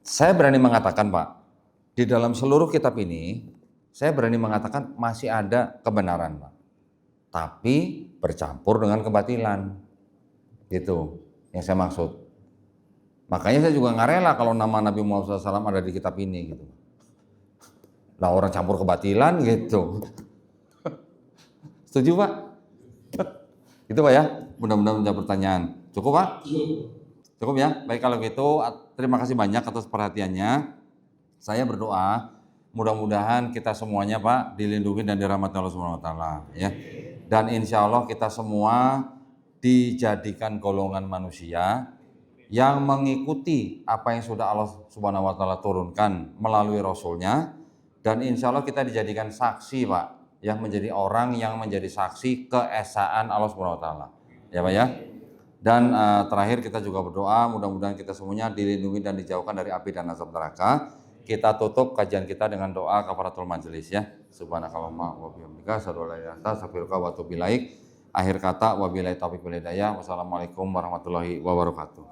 saya berani mengatakan Pak, di dalam seluruh kitab ini saya berani mengatakan masih ada kebenaran Pak, tapi bercampur dengan kebatilan, gitu yang saya maksud. Makanya saya juga nggak rela kalau nama Nabi Muhammad SAW ada di kitab ini, gitu. Lah orang campur kebatilan, gitu. Setuju Pak? Itu Pak ya, mudah-mudahan menjawab pertanyaan. Cukup Pak? Cukup ya? Baik kalau gitu, terima kasih banyak atas perhatiannya. Saya berdoa mudah-mudahan kita semuanya Pak dilindungi dan dirahmati Allah Subhanahu wa taala ya. Dan insya Allah kita semua dijadikan golongan manusia yang mengikuti apa yang sudah Allah Subhanahu wa taala turunkan melalui Rasulnya, dan insya Allah kita dijadikan saksi Pak, yang menjadi orang yang menjadi saksi keesaan Allah Subhanahu wa taala. Ya Pak ya. Dan terakhir kita juga berdoa mudah-mudahan kita semuanya dilindungi dan dijauhkan dari api dan azab neraka. Kita tutup kajian kita dengan doa kafaratul majelis ya. Subhanakallahumma wa bihamdika asyhadu an la ilaha illa anta astaghfiruka wa atubu ilaik. Akhir kata wabillahi taufiq wal hidayah. Wassalamualaikum warahmatullahi wabarakatuh.